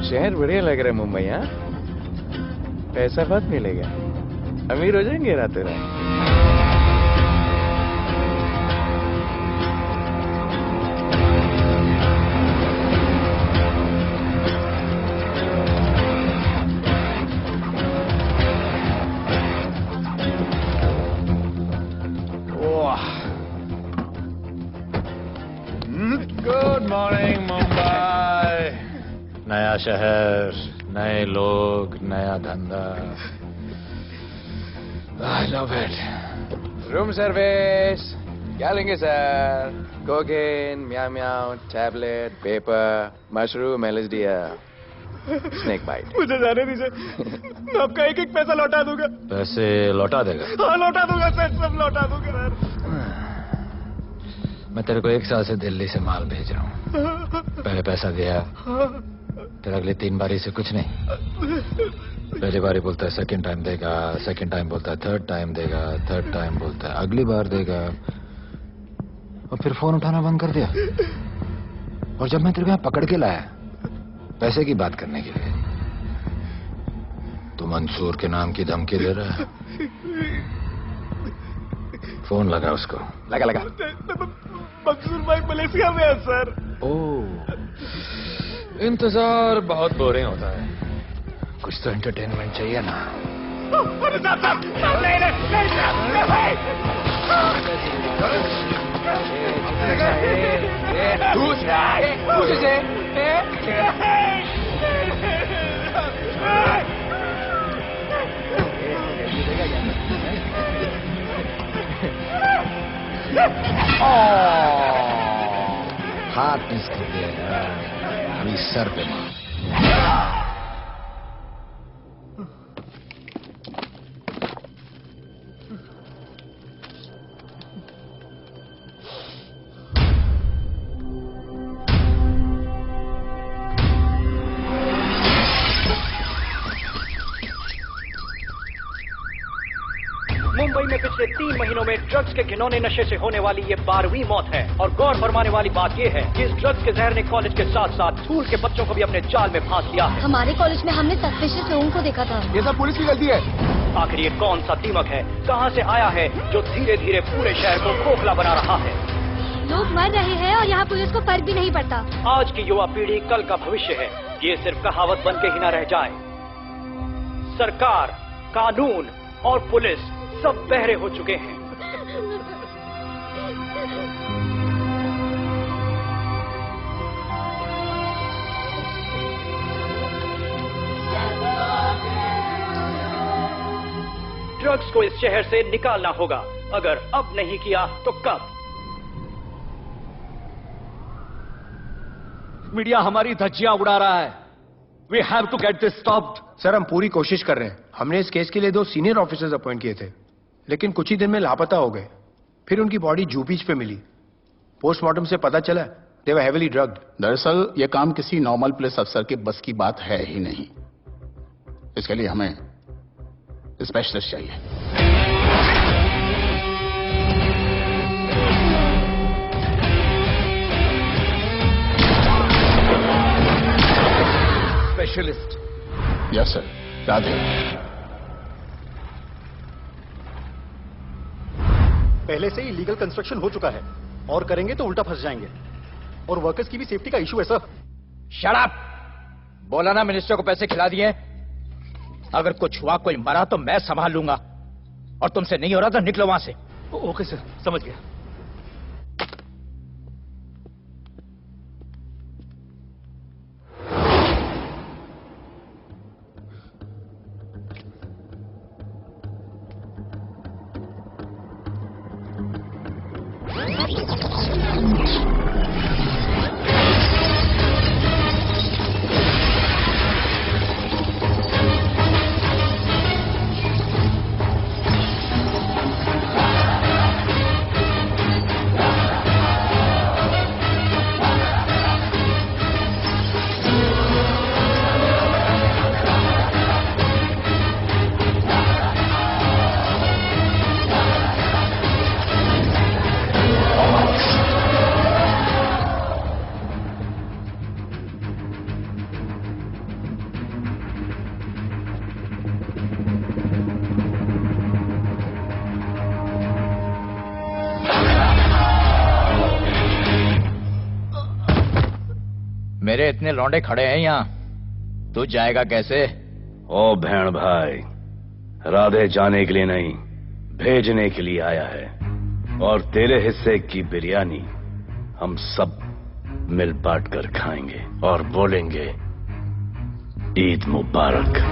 शहर बढ़िया लग रहा है मुंबई। हाँ, पैसा बहुत मिलेगा, अमीर हो जाएंगे रातों रात। Good morning Mumbai. नया शहर, नए लोग, नया धंधा। I love it. Room service क्या लेंगे sir? Cocaine, meow meow, tablet, paper, mushroom, LSD, snake bite. मुझे जाने दीजिए, मैं आपका एक एक पैसा लौटा दूंगा। पैसे लौटा देगा? हाँ लौटा दूंगा सर, सब लौटा दूंगा सर। मैं तेरे को 1 साल से दिल्ली से माल भेज रहा हूँ। पहले पैसा दिया, फिर अगले 3 बारी से कुछ नहीं। पहली बारी बोलता है सेकंड टाइम देगा, सेकंड टाइम बोलता है थर्ड टाइम देगा, थर्ड टाइम बोलता है अगली बार देगा, और फिर फोन उठाना बंद कर दिया। और जब मैं तेरे को यहाँ पकड़ के लाया पैसे की बात करने के लिए, तो मंसूर के नाम की धमकी दे रहा है। फोन लगा उसको। लगा लगा। मंसूर भाई मलेशिया में है सर। ओह, इंतजार बहुत बोरिंग होता है, कुछ तो एंटरटेनमेंट चाहिए ना। अरे साहब साहब, नहीं नहीं नहीं हाथ मिस कर दिया यार, अभी सर पे मार। मुंबई में पिछले 3 महीनों में ड्रग्स के घिनौने नशे से होने वाली ये 12वीं मौत है। और गौर फरमाने वाली बात ये है कि इस ड्रग्स के जहर ने कॉलेज के साथ साथ स्कूल के बच्चों को भी अपने जाल में फांस लिया है। हमारे कॉलेज में हमने सस्पिशियस लोगों को देखा था। ये सब पुलिस की गलती है। आखिर ये कौन सा दीमक है, कहां से आया है, जो धीरे धीरे पूरे शहर को खोखला बना रहा है? लोग मर रहे हैं और यहाँ पुलिस को फर्क भी नहीं पड़ता। आज की युवा पीढ़ी कल का भविष्य है, ये सिर्फ कहावत बन के ही न रह जाए। सरकार, कानून और पुलिस सब बहरे हो चुके हैं। ड्रग्स को इस शहर से निकालना होगा। अगर अब नहीं किया तो कब? मीडिया हमारी धज्जियां उड़ा रहा है। We have to get this stopped. Sir हम पूरी कोशिश कर रहे हैं। हमने इस केस के लिए 2 सीनियर ऑफिसर्स अपॉइंट किए थे, लेकिन कुछ ही दिन में लापता हो गए। फिर उनकी बॉडी जू बीच पे मिली। पोस्टमार्टम से पता चला दे वर हेवीली ड्रग्ड। दरअसल यह काम किसी नॉर्मल पुलिस अफसर के बस की बात है ही नहीं। इसके लिए हमें स्पेशलिस्ट चाहिए। स्पेशलिस्ट? Yes sir. राधे। पहले से ही लीगल कंस्ट्रक्शन हो चुका है और करेंगे तो उल्टा फंस जाएंगे। और वर्कर्स की भी सेफ्टी का इशू है सर। Shut up! बोला ना मिनिस्टर को पैसे खिला दिए। अगर कुछ हुआ, कोई मरा तो मैं संभाल लूंगा। और तुमसे नहीं हो रहा तो निकलो वहां से। ओके सर, समझ गया। मेरे इतने लौंडे खड़े हैं यहाँ, तू जाएगा कैसे? ओ बहन भाई, राधे जाने के लिए नहीं, भेजने के लिए आया है। और तेरे हिस्से की बिरयानी हम सब मिल बांट कर खाएंगे और बोलेंगे ईद मुबारक।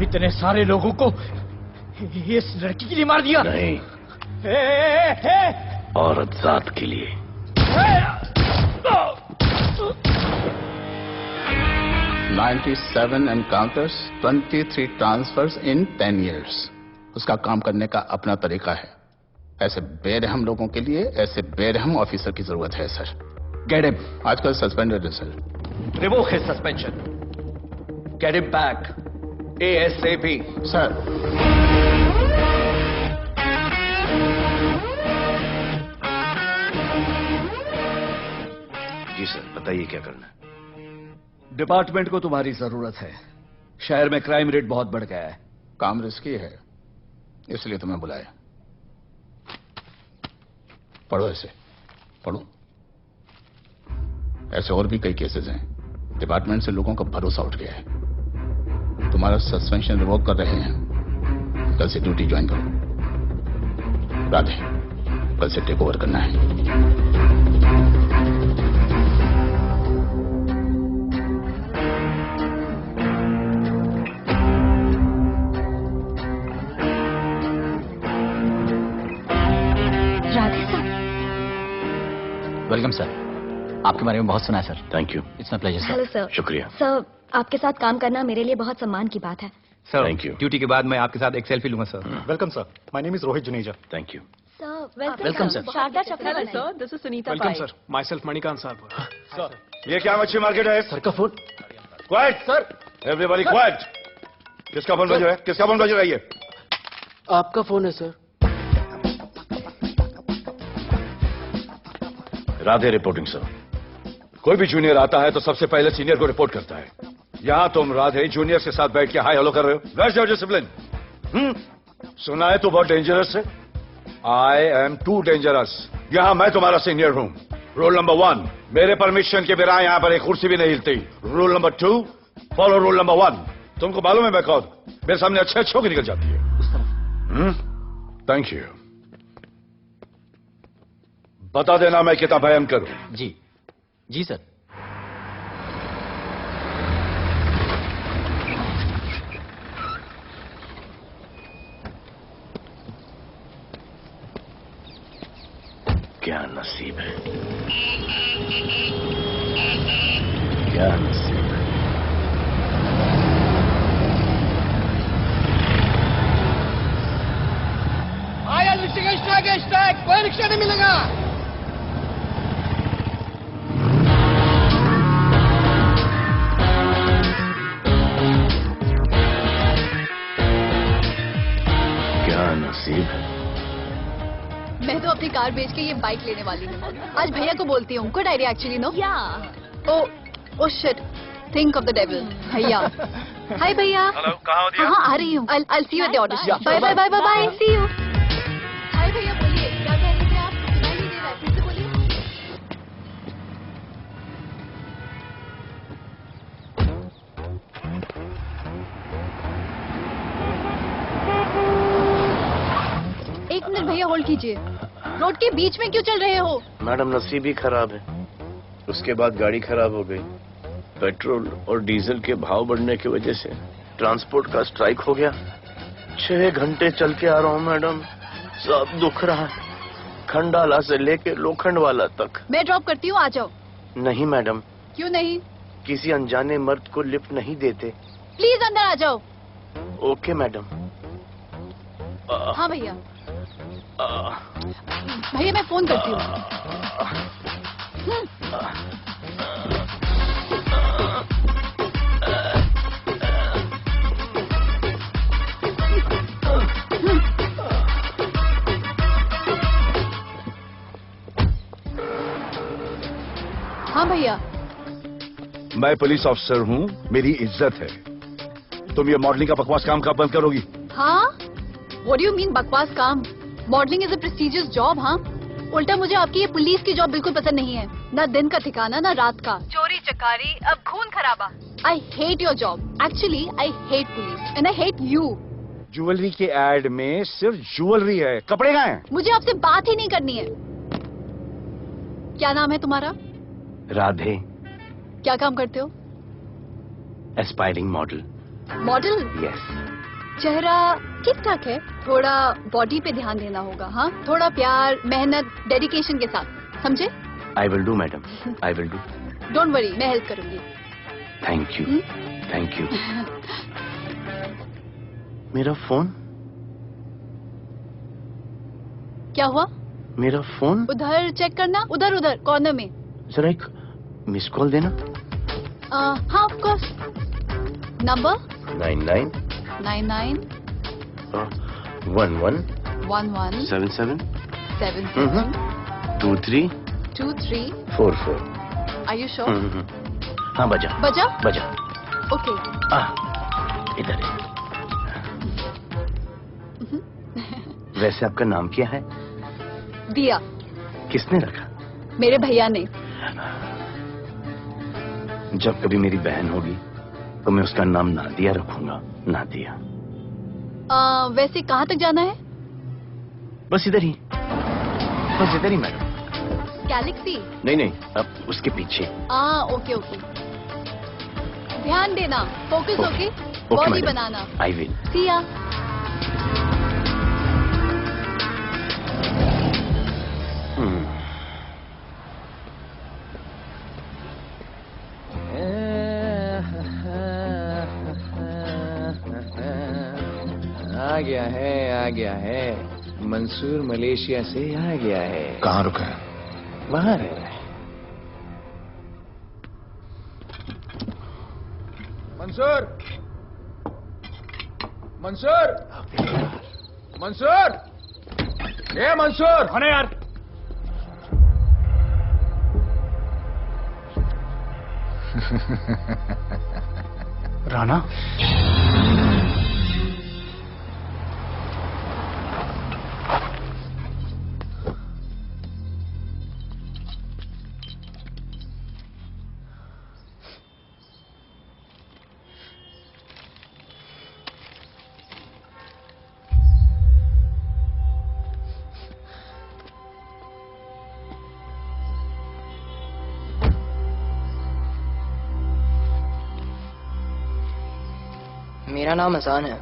इतने सारे लोगों को इस लड़की के लिए मार दिया? नहीं, औरत जात के लिए। $97 एनकाउंटर्स, 23 ट्रांसफर्स इन 10 years। उसका काम करने का अपना तरीका है। ऐसे बेरहम लोगों के लिए ऐसे बेरहम ऑफिसर की जरूरत है सर। Get him. आजकल सस्पेंडेड है sir. Revoke his suspension. Get him back ASAP। Sir. जी सर, बताइए क्या करना है। डिपार्टमेंट को तुम्हारी जरूरत है। शहर में क्राइम रेट बहुत बढ़ गया है। काम रिस्की है, इसलिए तुम्हें बुलाया। पढ़ो इसे, पढ़ो। ऐसे और भी कई केसेस हैं। डिपार्टमेंट से लोगों का भरोसा उठ गया है। तुम्हारा सस्पेंशन रिवोक कर रहे हैं। कल से ड्यूटी ज्वाइन करो। राधे, कल से टेक ओवर करना है। वेलकम सर, आपके बारे में बहुत सुना है sir. Thank you. It's my pleasure sir. Hello sir. शुक्रिया सर, आपके साथ काम करना मेरे लिए बहुत सम्मान की बात है। Sir, thank you. ड्यूटी के बाद मैं आपके साथ एक सेल्फी लूंगा sir. Welcome sir, my name is Rohit Juneja. Thank you. Sir, welcome sir. Sharda Chakravarti sir, this is Sunita welcome Pai. Sir, myself Manikant साहब। सर, ये क्या मच्छी मार्केट है? सर का phone. Quiet sir, everybody quiet. किसका फोन बजा है? किसका फोन बज रहा है ये? आपका फोन है सर। Radhe reporting sir. कोई भी जूनियर आता है तो सबसे पहले सीनियर को रिपोर्ट करता है। यहाँ तुम राधे जूनियर के साथ बैठ के हाई हेलो कर रहे हो। Where's your discipline? सुना है तो बहुत डेंजरस है। I am too dangerous. यहाँ मैं तुम्हारा सीनियर हूँ। रूल नंबर 1, मेरे परमिशन के बिना यहाँ पर एक कुर्सी भी नहीं हिलती। Rule number 2, follow rule number 1। तुमको मालूम है मैं कौन? मेरे सामने अच्छे अच्छों की निकल जाती है। Thank you. बता देना मैं कितना भयंकर हूं। जी जी सर। क्या नसीब है, क्या नसीब है। आया ऋषिकेश कोई रिक्शा नहीं मिलेगा। क्या नसीब है। मैं तो अपनी कार बेच के ये बाइक लेने वाली हूँ। आज भैया को बोलती हूँ। Good idea actually, no? Oh shit, think of the devil. भैया, हाय भैया। हेलो, कहाँ हो दिया? हाँ, आ रही हूँ। I'll see you at the audition. Bye bye bye bye bye, see you. Hi भैया, बोलिए क्या कह रहे थे आप? सुनाई नहीं दे रहा है, फिर से बोलिए। एक मिनट भैया, होल्ड कीजिए। रोड के बीच में क्यों चल रहे हो? मैडम, नसीब ही खराब है। उसके बाद गाड़ी खराब हो गई। पेट्रोल और डीजल के भाव बढ़ने की वजह से ट्रांसपोर्ट का स्ट्राइक हो गया। 6 घंटे चल के आ रहा हूँ मैडम, सब दुख रहा है। खंडाला से लेके लोखंडवाला तक। मैं ड्रॉप करती हूँ, आ जाओ। नहीं मैडम। क्यों नहीं? किसी अनजाने मर्द को लिफ्ट नहीं देते। प्लीज अंदर आ जाओ। Okay madam. हाँ भैया। भैया मैं फोन करती हूँ। हाँ भैया। मैं पुलिस ऑफिसर हूँ, मेरी इज्जत है। तुम ये मॉडलिंग का बकवास काम कब बंद करोगी? हाँ? What do you mean बकवास काम? Modelling is a prestigious job. हाँ, उल्टा मुझे आपकी ये पुलिस की जॉब बिल्कुल पसंद नहीं है। ना दिन का ठिकाना, ना रात का। चोरी चकारी, अब खून खराबा। I hate your job. Actually, I hate police and I hate you. Jewellery के एड में सिर्फ ज्वेलरी है, कपड़े कहाँ हैं? मुझे आपसे बात ही नहीं करनी है। क्या नाम है तुम्हारा? राधे। क्या काम करते हो? Aspiring model. मॉडल? यस। चेहरा ठीक ठाक है, थोड़ा बॉडी पे ध्यान देना होगा। हाँ, थोड़ा प्यार, मेहनत, डेडिकेशन के साथ, समझे? I will do madam, I will do. Don't worry, मैं हेल्प करूंगी। Thank you, thank you. मेरा फोन? क्या हुआ? मेरा फोन? उधर चेक करना, उधर उधर कॉर्नर में। जरा एक मिस कॉल देना। हाँ, of course. Number 99 99 11 11 77 77 23 23 44। Are you sure? हाँ, बजा बजा? बजा। ओके। इधर है। वैसे आपका नाम क्या है? दिया। किसने रखा? मेरे भैया ने। जब कभी मेरी बहन होगी तो मैं उसका नाम नादिया रखूंगा। नादिया। वैसे कहाँ तक जाना है? बस इधर ही। बस इधर ही मैडम। गैलेक्सी? नहीं नहीं, अब उसके पीछे। Okay okay. ध्यान देना, focus okay. Okay body madam, banana. I will. See ya। आ गया है। मंसूर मलेशिया से आ गया है। कहाँ रुका है? वहां रह रहा है। मंसूर, मंसूर, मंसूर, ये मंसूर। कौन है यार? राणा, मेरा नाम अजान है।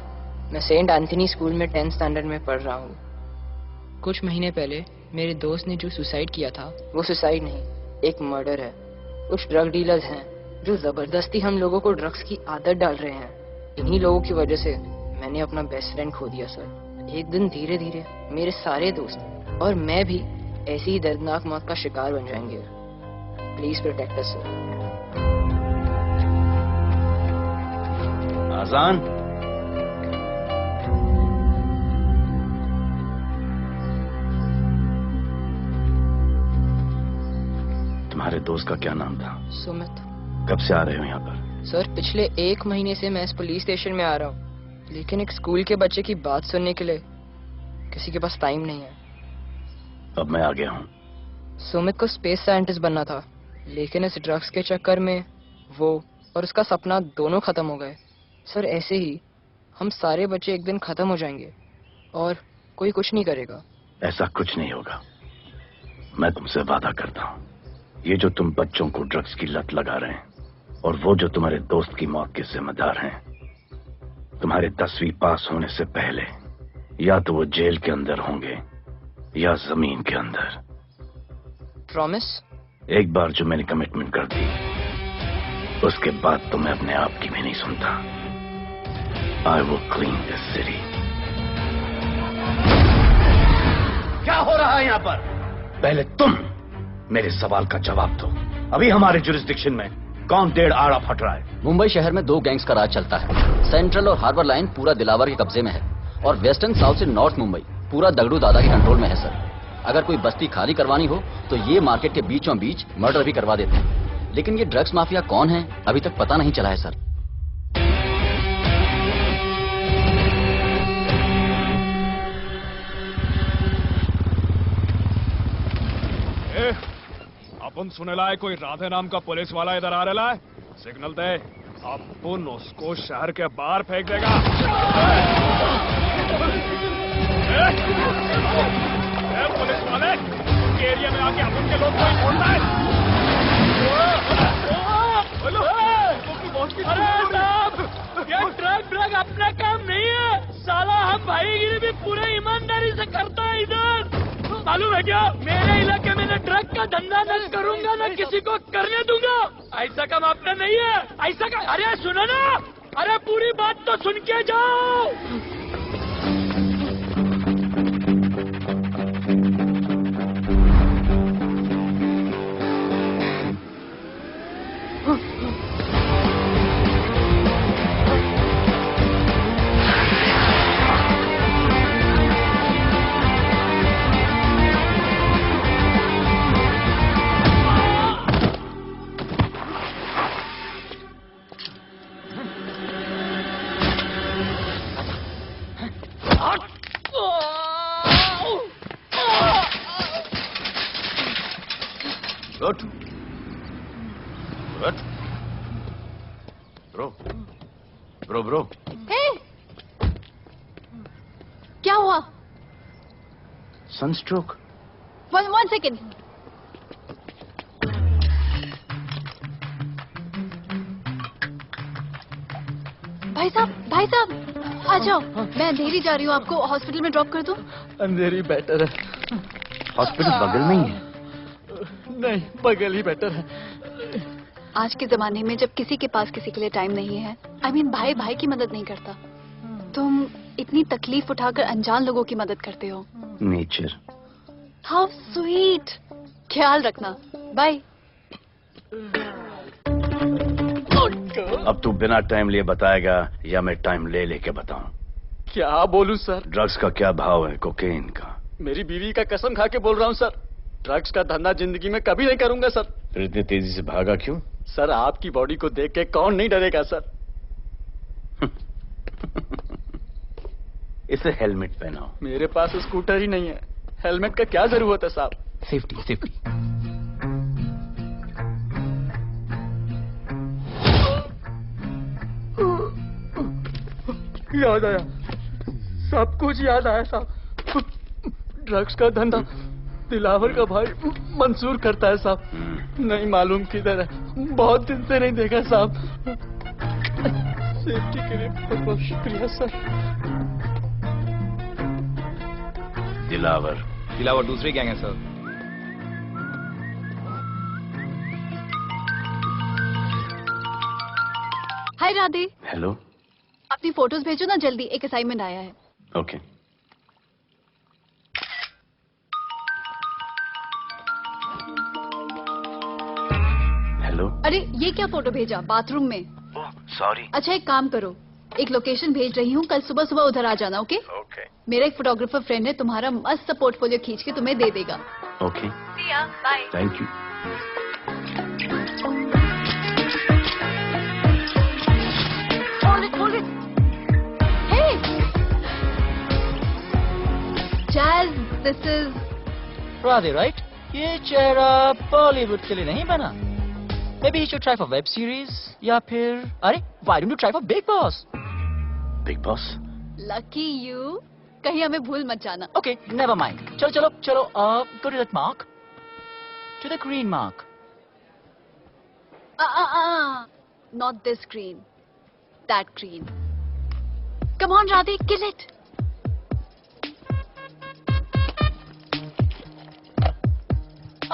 मैं सेंट एंथनी स्कूल में 10th स्टैंडर्ड में पढ़ रहा हूँ। कुछ महीने पहले मेरे दोस्त ने जो सुसाइड किया था, वो सुसाइड नहीं, एक मर्डर है। कुछ ड्रग डीलर्स हैं जो जबरदस्ती हम लोगों को ड्रग्स की आदत डाल रहे हैं। इन्हीं लोगों की वजह से मैंने अपना बेस्ट फ्रेंड खो दिया सर। एक दिन धीरे धीरे मेरे सारे दोस्त और मैं भी ऐसी ही दर्दनाक मौत का शिकार बन जाएंगे। Please protect us sir. Azaan, तुम्हारे दोस्त का क्या नाम था? सुमित। कब से आ रहे हो यहाँ पर? सर पिछले 1 महीने से मैं इस पुलिस स्टेशन में आ रहा हूँ, लेकिन एक स्कूल के बच्चे की बात सुनने के लिए किसी के पास टाइम नहीं है। अब मैं आ गया हूँ। सुमित को स्पेस साइंटिस्ट बनना था, लेकिन इस ड्रग्स के चक्कर में वो और उसका सपना दोनों खत्म हो गए। सर ऐसे ही हम सारे बच्चे एक दिन खत्म हो जाएंगे और कोई कुछ नहीं करेगा। ऐसा कुछ नहीं होगा, मैं तुमसे वादा करता हूँ। ये जो तुम बच्चों को ड्रग्स की लत लगा रहे हैं और वो जो तुम्हारे दोस्त की मौत के जिम्मेदार हैं, तुम्हारे 10वीं पास होने से पहले या तो वो जेल के अंदर होंगे या जमीन के अंदर। प्रॉमिस? एक बार जो मैंने कमिटमेंट कर दी, उसके बाद तो मैं अपने आप की भी नहीं सुनता। I will clean this city. क्या हो रहा है यहाँ पर? पहले तुम मेरे सवाल का जवाब दो। अभी हमारे जुरिस्डिक्शन में कौन डेढ़ आड़ा फट रहा है? मुंबई शहर में 2 गैंग्स का राज चलता है। सेंट्रल और हार्बर लाइन पूरा दिलावर के कब्जे में है और वेस्टर्न साउथ से नॉर्थ मुंबई पूरा दगड़ू दादा के कंट्रोल में है सर। अगर कोई बस्ती खाली करवानी हो तो ये मार्केट के बीचों बीच मर्डर भी करवा देते हैं। लेकिन ये ड्रग्स माफिया कौन है अभी तक पता नहीं चला है सर। अपन सुनेला है कोई राधे नाम का पुलिस वाला इधर आ रहा है। सिग्नल दे, अपन उसको शहर के बाहर फेंक देगा। पुलिस वाले एरिया में आके अपन के लोग कोई छोड़ता है? अरे साहब, ये ड्रग अपना काम नहीं है साला। हम भाईगिरी भी पूरे ईमानदारी से करता है इधर। मालूम है क्या, मेरे इलाके में न ड्रग का धंधा न करूंगा न किसी को करने दूंगा। ऐसा काम अपना नहीं है। ऐसा का, अरे सुनो ना, अरे पूरी बात तो सुन के जाओ। ब्रो क्या हुआ? सनस्ट्रोक। one second. भाई साहब आ जाओ। मैं अंधेरी जा रही हूँ, आपको हॉस्पिटल में ड्रॉप कर दूँ? अंधेरी बेटर है। हॉस्पिटल बगल में ही है। नहीं, बगल ही बेटर है। आज के जमाने में जब किसी के पास किसी के लिए टाइम नहीं है, I mean, भाई भाई की मदद नहीं करता, तुम इतनी तकलीफ उठाकर अनजान लोगों की मदद करते हो। नेचर। How sweet. ख्याल रखना। बाय। अब तू बिना टाइम लिए बताएगा या मैं टाइम ले लेके बताऊं? क्या बोलूं सर? ड्रग्स का क्या भाव है कोकेन का? मेरी बीवी का कसम खा के बोल रहा हूं सर, ड्रग्स का धंधा जिंदगी में कभी नहीं करूंगा सर। फिर इतनी तेजी से भागा क्यों? सर आपकी बॉडी को देख के कौन नहीं डरेगा सर। इसे हेलमेट पहनाओ। मेरे पास स्कूटर ही नहीं है, हेलमेट का क्या जरूरत है साहब? Safety safety. याद आया, सब कुछ याद आया साहब। ड्रग्स का धंधा दिलावर का भाई मंसूर करता है साहब। नहीं मालूम किधर है, बहुत दिन से नहीं देखा साहब। सेफ्टी के लिए बहुत बहुत शुक्रिया सर। दिलावर दूसरी गैंग है सर। हाय राधे। हेलो। अपनी फोटोज भेजो ना जल्दी, एक असाइनमेंट आया है। ओके। हेलो। अरे ये क्या फोटो भेजा बाथरूम में? सॉरी। अच्छा एक काम करो, एक लोकेशन भेज रही हूँ, कल सुबह सुबह उधर आ जाना। ओके? ओके। मेरा एक फोटोग्राफर फ्रेंड है, तुम्हारा मस्त सा पोर्टफोलियो खींच के तुम्हें दे देगा। Okay. Bye. Thank you. Hold it. Hey! Jazz, this is... Radhe right? ये चेहरा बॉलीवुड के लिए नहीं बना। Maybe he should try for web series या फिर अरे why don't you try for Big Boss? Big Boss? Lucky you. कहीं हमें भूल मत जाना। Okay, never mind. चलो go to that mark. To the green mark. Not this green. That green. Come on, Radhe, kill it.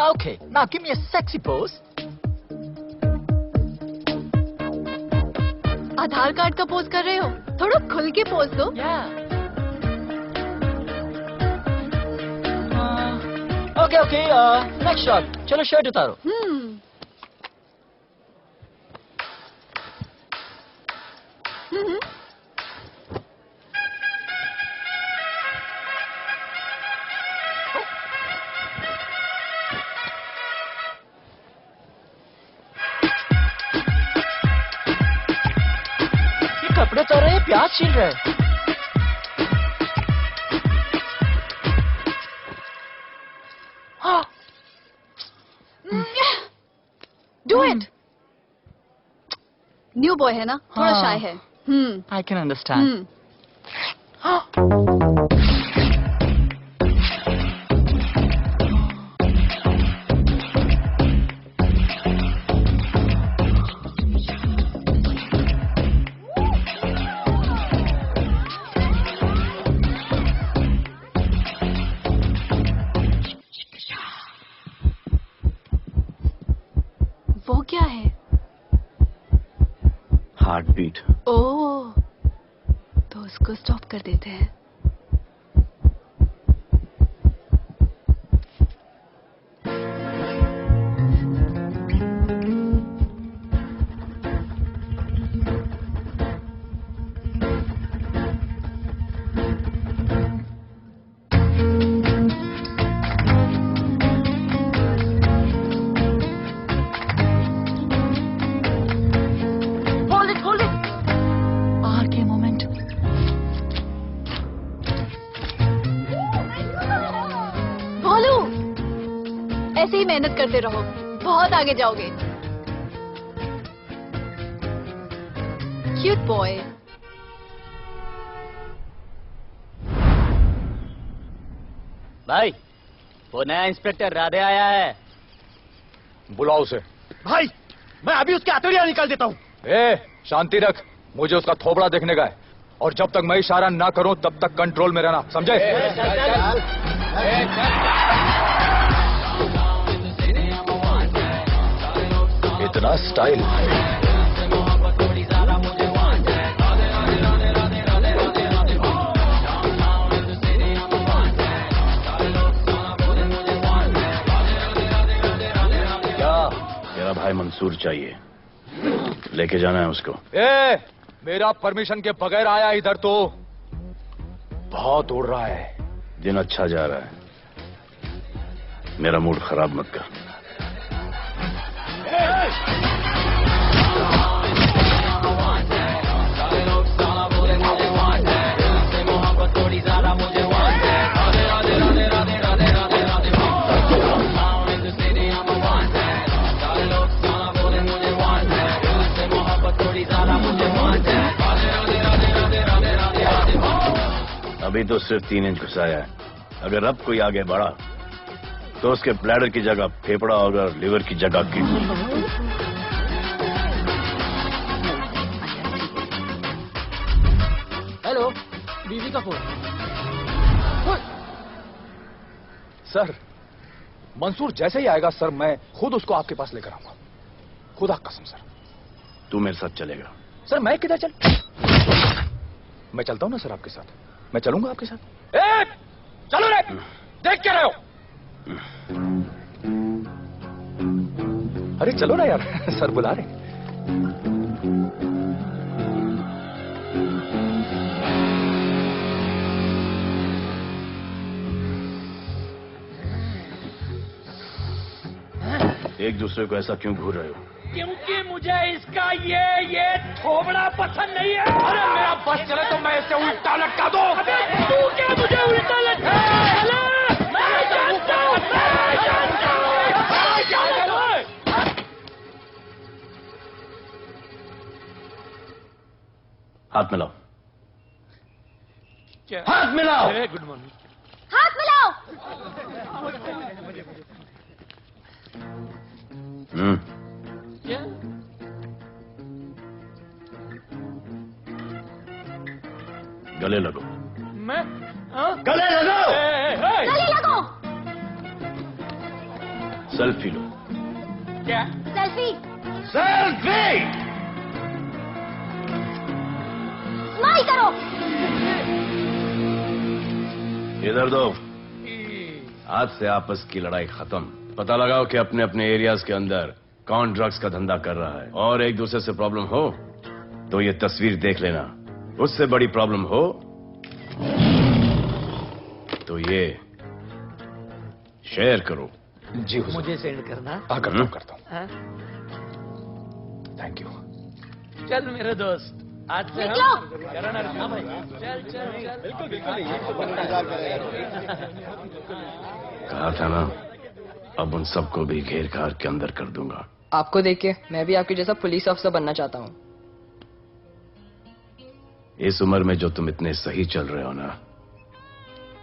Okay, now give me a sexy pose. Aadhaar card का pose कर रहे हो? थोड़ा खुल के pose दो। Okay, next shot. चलो shirt उतारो। ये कपड़े उतार रहे हैं, प्याज छील रहे हैं। Do it. न्यू बॉय है ना, थोड़ा शाय है। I can understand. वो क्या है? Heart beat. ओह, तो उसको स्टॉप कर देते हैं। ऐसे ही मेहनत करते रहो, बहुत आगे जाओगे। Cute boy. भाई वो नया इंस्पेक्टर राधे आया है। बुलाओ उसे। भाई मैं अभी उसके हथेलियां निकाल देता हूँ। शांति रख, मुझे उसका थोबड़ा देखने का है, और जब तक मैं इशारा ना करूं तब तक कंट्रोल में रहना, समझे? इतना स्टाइल। मेरा भाई मंसूर चाहिए, लेके जाना है उसको। मेरा परमिशन के बगैर आया इधर तो बहुत उड़ रहा है। दिन अच्छा जा रहा है, मेरा मूड खराब मत कर। अभी तो सिर्फ 3 इंच घुसाया है, अगर अब कोई आगे बढ़ा तो उसके ब्लैडर की जगह फेफड़ा होगा, लिवर की जगह किडनी। हेलो, बीवी का फोन। सर, मंसूर जैसे ही आएगा सर, मैं खुद उसको आपके पास लेकर आऊंगा, खुदा कसम सर। तू मेरे साथ चलेगा? सर मैं किधर मैं चलता हूं ना सर आपके साथ, मैं चलूंगा आपके साथ। चलो रे, देख क्या रहे हो? अरे चलो ना यार, सर बुला रहे। एक दूसरे को ऐसा क्यों घूर रहे हो? क्योंकि मुझे इसका ये थोबड़ा पसंद नहीं है। अरे मेरा बस चले तो मैं इसे उल्टा लटका दो। अबे तू क्या मुझे उल्टा लटका? हाथ मिलाओ। क्या? हाथ मिलाओ। Good morning. हाथ मिलाओ। क्या? गले लगो। मैं? हाँ? गले लगो। गले लगो। सेल्फी लो। क्या? सेल्फी। सेल्फी। स्माइल करो। इधर दो। आज से आपस की लड़ाई खत्म। पता लगाओ कि अपने अपने एरियाज के अंदर कौन ड्रग्स का धंधा कर रहा है, और एक दूसरे से प्रॉब्लम हो तो ये तस्वीर देख लेना। उससे बड़ी प्रॉब्लम हो तो ये शेयर करो। जी हुजूर। मुझे सेंड करना। करता हूँ। हाँ? Thank you. चल मेरे दोस्त, आज से निकलो। करण हाँ भाई, चल चल चल। बिल्कुल बिल्कुल। कहा था ना, अब उन सबको भी घेर घार के अंदर कर दूंगा। आपको देख के मैं भी आपके जैसा पुलिस ऑफिसर बनना चाहता हूँ। इस उम्र में जो तुम इतने सही चल रहे हो ना,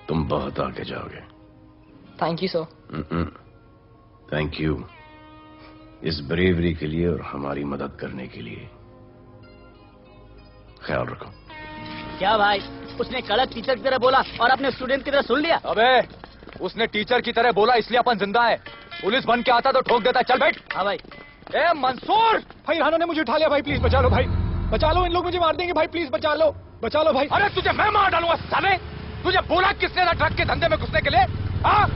तुम बहुत आगे जाओगे। Thank you sir. Thank you इस ब्रेवरी के लिए और हमारी मदद करने के लिए। ख्याल रखो। क्या भाई, उसने कड़क टीचर की तरह बोला और अपने स्टूडेंट की तरह सुन लिया? अबे उसने टीचर की तरह बोला इसलिए अपन जिंदा है। पुलिस बन के आता तो ठोक देता। चल बैठ। हाँ भाई। ए मंसूर, भाई राना ने मुझे उठा लिया। भाई प्लीज बचा लो, भाई बचा लो, इन लोग मुझे मार देंगे। भाई प्लीज बचा लो भाई। अरे तुझे मैं मार डालूंगा साले। तुझे बोला किसने था ड्रग के धंधे में घुसने के लिए? हाँ,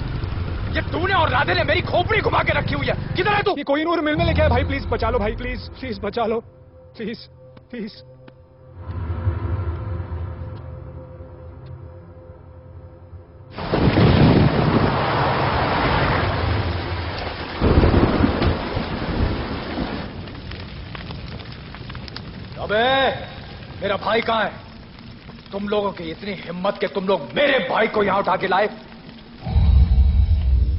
ये तूने और राधे ने मेरी खोपड़ी घुमा के रखी हुई है। किधर है तू? ये कोई नूर मिलने लेके आया। भाई प्लीज बचा लो, भाई प्लीज प्लीज बचा लो, प्लीज प्लीज। अबे मेरा भाई कहाँ है? तुम लोगों की इतनी हिम्मत कि तुम लोग मेरे भाई को यहां उठा के लाए।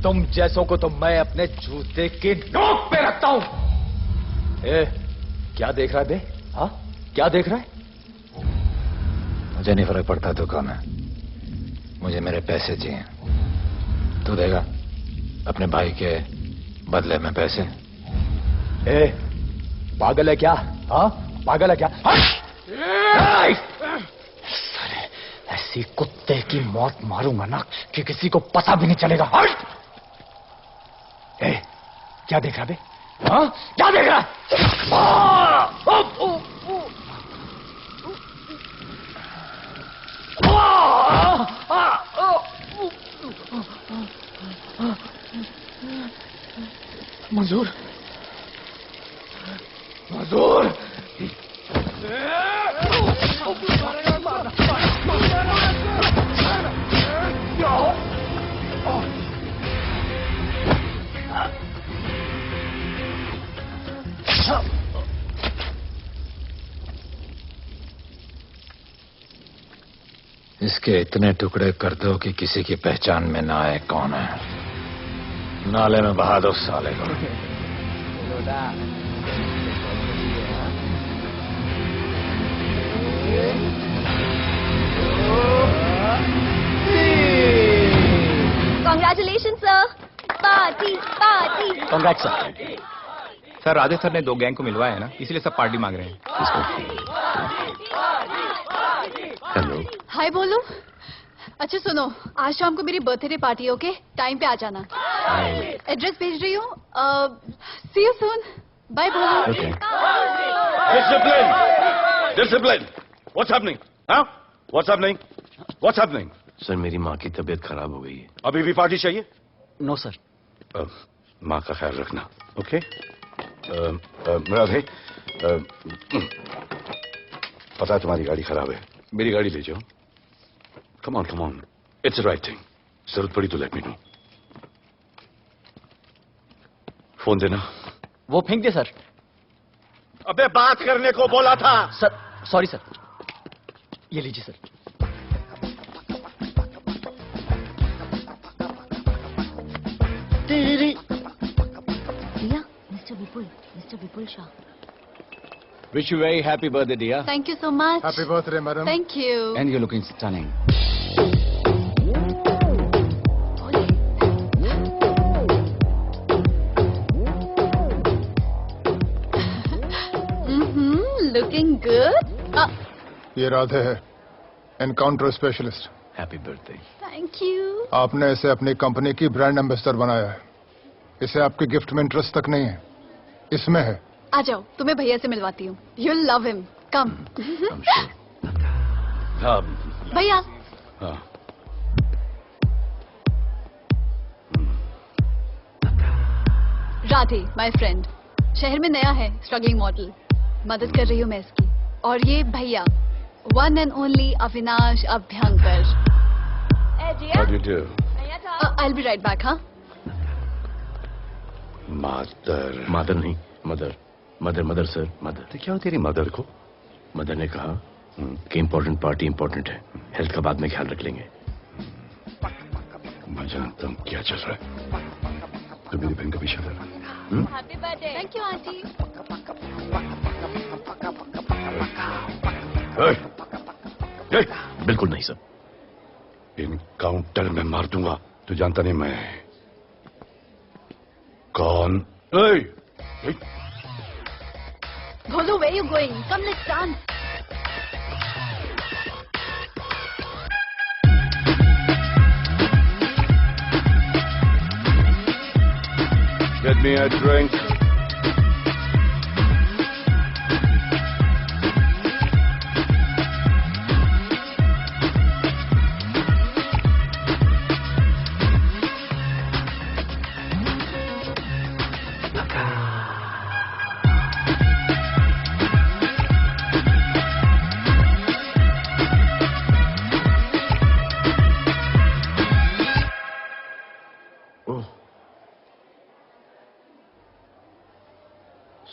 तुम जैसों को तो मैं अपने जूते की नोक पे रखता हूं। क्या देख रहा है बे? हाँ, क्या देख रहा है? मुझे नहीं फर्क पड़ता तू कौन है, मुझे मेरे पैसे चाहिए। तू देगा? अपने भाई के बदले में पैसे। ए, पागल है क्या? हाँ, पागल है क्या? साले, ऐसी कुत्ते की मौत मारूंगा ना कि किसी को पता भी नहीं चलेगा। ए, क्या देख रहा बे? हाँ, क्या देख रहा? मंजूर, मंजूर। इसके इतने टुकड़े कर दो कि किसी की पहचान में ना आए कौन है। नाले में बहा दो साले को। Congratulations, sir. Party party. Congrats sir. Sir Radhe sir ने 2 गैंग को मिलवाया है ना, इसलिए सब पार्टी मांग रहे हैं। हेलो। हाय बोलो। अच्छा सुनो, आज शाम को मेरी बर्थडे पार्टी, ओके? टाइम पे आ जाना। एड्रेस भेज रही हूँ। सी यू सून। बाय बोलो। Discipline! Discipline! What's happening? Huh? What's happening? What's happening? Sir मेरी माँ की तबीयत खराब हो गई है। अभी भी पार्टी चाहिए? No sir. माँ का ख्याल रखना, ओके? राधे, पता है तुम्हारी गाड़ी खराब है, मेरी गाड़ी ले जाओ। Come on, it's the right thing. जरूरत पड़ी तो लेट मी नो। फोन देना। वो फेंक दे सर। अबे बात करने को बोला था। Sir sorry sir. ये लीजिए sir. Diya, Mr. Vipul Shah. Wish you very happy birthday, dear. Thank you so much. Happy birthday, madam. Thank you. And you're looking stunning. Looking good. ये राधे है, encounter specialist. Happy birthday. Thank you. आपने इसे अपनी company की brand ambassador बनाया है। इसे आपके गिफ्ट में इंटरेस्ट तक नहीं है, इसमें है। आ जाओ, तुम्हें भैया से मिलवाती हूँ। You'll love him. Come. भैया। Radhe, my friend. शहर में नया है, स्ट्रगलिंग मॉडल। मदद कर रही हूँ मैं इसकी। और ये भैया, one and only Avinash Abhyankar. How do you do? I'll be right back, हाँ? मदर नहीं, मदर सर, मदर। तो क्या हो तेरी मदर को? मदर ने कहा कि इम्पोर्टेंट पार्टी इम्पोर्टेंट है, हेल्थ का बाद में ख्याल रख लेंगे। मैं जानता हूँ क्या चल रहा है। तो मेरी बहन का पीछा कर। Happy birthday. Thank you, aunty. बिल्कुल नहीं सर। इनकाउंटर में मार दूंगा। तू जानता नहीं मैं कौन? Bolu, where you going? Come, let's dance. Get me a drink.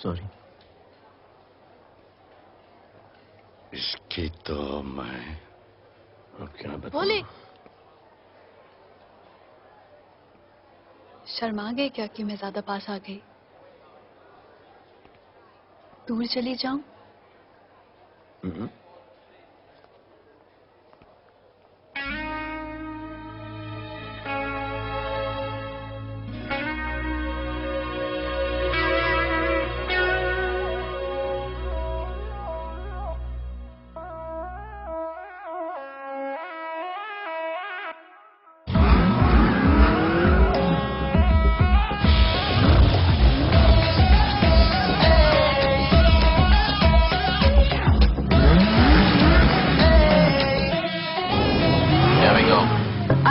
Sorry. इसकी तो मैं क्या बताऊं? बोले। शर्मा गए क्या कि मैं ज्यादा पास आ गई? दूर चली जाऊं?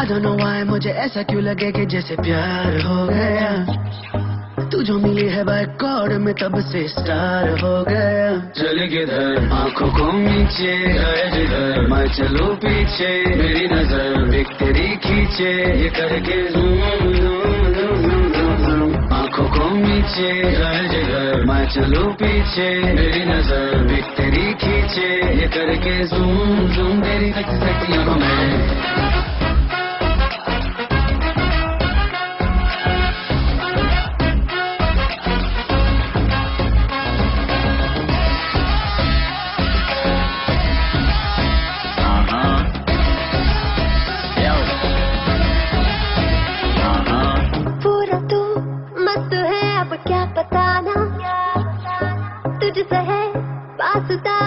don't know why मुझे ऐसा क्यों लगे कि जैसे प्यार हो गया। तू जो मिली है बाय गॉड में तब से स्टार हो गया। चले किधर आंखों को नीचे गए जिधर मैं चलूं पीछे मेरी नजर एक तेरी खींचे ये करके आंखों को नीचे गए जिधर मैं चलूं पीछे मेरी नजर एक तेरी खींचे ये करके जूम जूम तेरी सेक्सी आंखों में।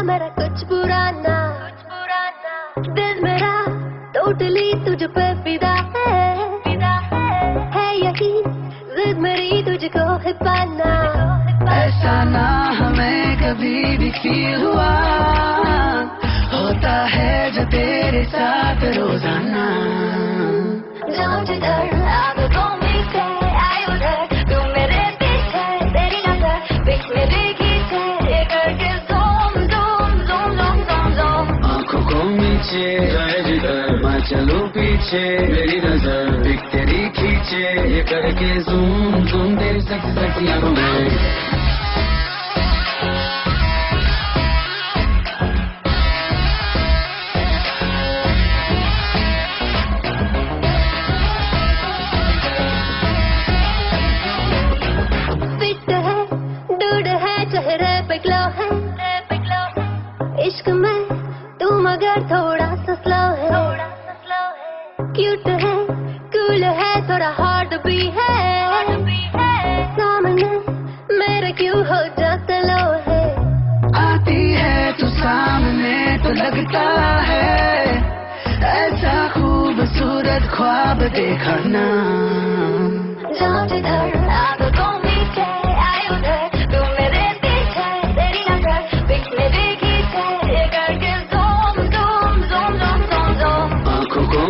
मेरा कुछ बुरा ना दिल मेरा टोटली तुझ पे फिदा है यही जिद मेरी तुझको है पाना। ऐसा ना हमें कभी भी फील हुआ होता है जो तेरे साथ रोजाना। जाऊं जिधर आंखों में से आए उधर तू मेरे पीछे तेरी नजर पिक मेरी खींचे ये करके गए जिधर मैं चलूं पीछे मेरी नजर एक तेरी खींचे ये करके जूम जूम तेरी सेक्सी आंखों में। फिट है डूड है चेहरे पे ग्लो है इश्क में तू मगर थोड़ा सा स्लो है क्यूट है कूल है थोड़ा हार्ड भी है सामने मेरे क्यों हो जाता लो है। आती है तू सामने तो लगता है ऐसा खूबसूरत ख्वाब देखा ना। जाऊं जिधर आंखों में से आए उधर तू मेरे पीछे तेरी नजर पिक मेरी खींचे ये करके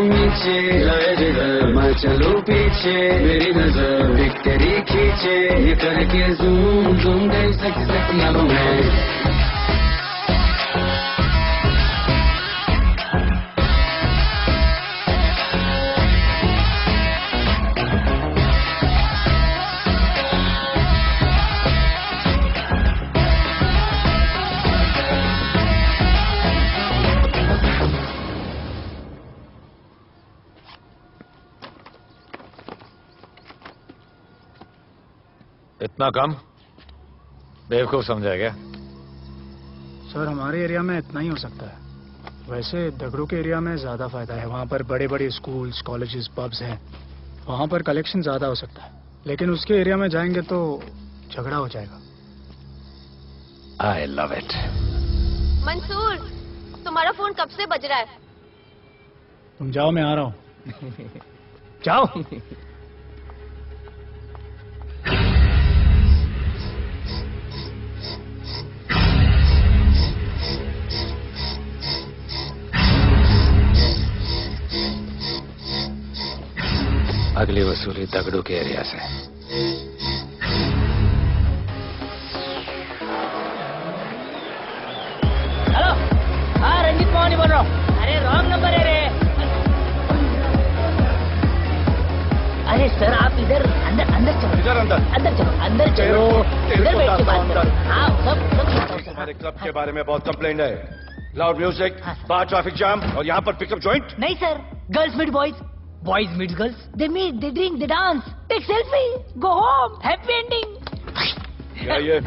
नीचे गए जिधर मैं चलूं पीछे मेरी नजर एक तेरी खींचे ये करके जूम जूम तेरी सेक्सी आंखों में। इतना कम बेवकूफ समझा गया। सर हमारे एरिया में इतना ही हो सकता है। वैसे दगड़ू के एरिया में ज्यादा फायदा है। वहाँ पर बड़े बड़े स्कूल्स कॉलेजेस पब्स हैं। वहाँ पर कलेक्शन ज्यादा हो सकता है। लेकिन उसके एरिया में जाएंगे तो झगड़ा हो जाएगा। I love it. मंसूर तुम्हारा फोन कब से बज रहा है? तुम जाओ मैं आ रहा हूँ। जाओ। अगली वसूली दगड़ू के एरिया से। हेलो, हाँ रंजीत मोहन बोल रहा हूँ। अरे रॉन्ग नंबर है रे। अरे सर आप इधर अंदर अंदर चलो। इधर अंदर चलो अंदर चलो। इधर बैठ के बात करो। हाँ सब हमारे क्लब के बारे में बहुत कंप्लेंट है। लाउड म्यूजिक, बाहर ट्रैफिक जाम और यहाँ पर पिकअप जॉइंट। नहीं sir, girls meet boys, boys meet girls, they meet, they drink, they dance, take selfie, go home, happy ending. क्या ये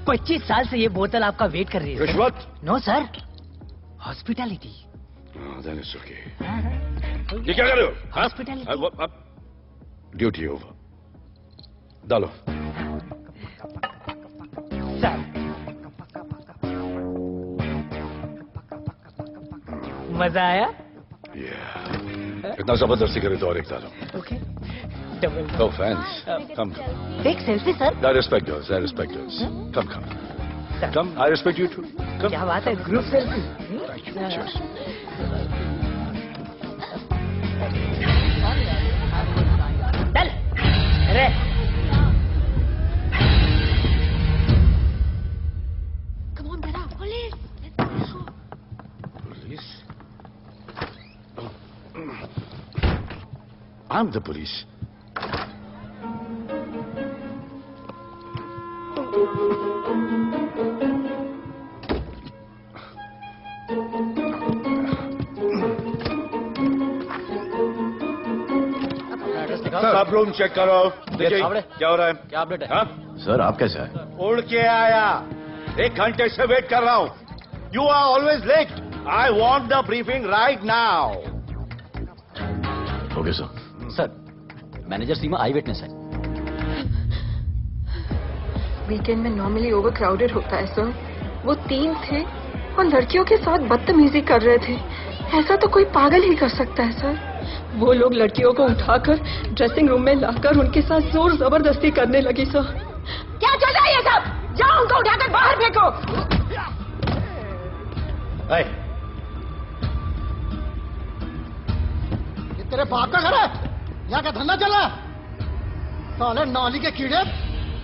25 साल से ये बोतल आपका वेट कर रही है। रिश्वत? No sir, hospitality. ये क्या कर रहे हो? हॉस्पिटैलिटी। Duty over. डालो। सर मजा आया? इतना जबरदस्ती करे तो और एक डालो। Okay double. No offense. Come. Take selfie sir. I respect yours. I respect yours. Come, come. Come. I respect you too. Come. क्या बात है, group selfie. Thank you. Cheers. रे। Come on, बेटा, police. Police? I'm the police. सब room check करो। देखिए क्या हो रहा है। क्या अपडेट है? हाँ? सर आप कैसे आए? उड़ के आया, 1 घंटे से वेट कर रहा हूँ। You are always late. I want the briefing right now. Okay sir. Sir, manager Seema I witness है। वीकेंड में नॉर्मली ओवर क्राउडेड होता है सर। वो 3 थे और लड़कियों के साथ बदतमीजी कर रहे थे। ऐसा तो कोई पागल ही कर सकता है सर। वो लोग लड़कियों को उठाकर ड्रेसिंग रूम में लाकर उनके साथ जोर जबरदस्ती करने लगी सर। क्या चल रहा है ये सब? जाओ उनको उठाकर बाहर फेंको। ये तेरे बाप का घर है? यहाँ का धंधा चल रहा है? साले नाली के कीड़े,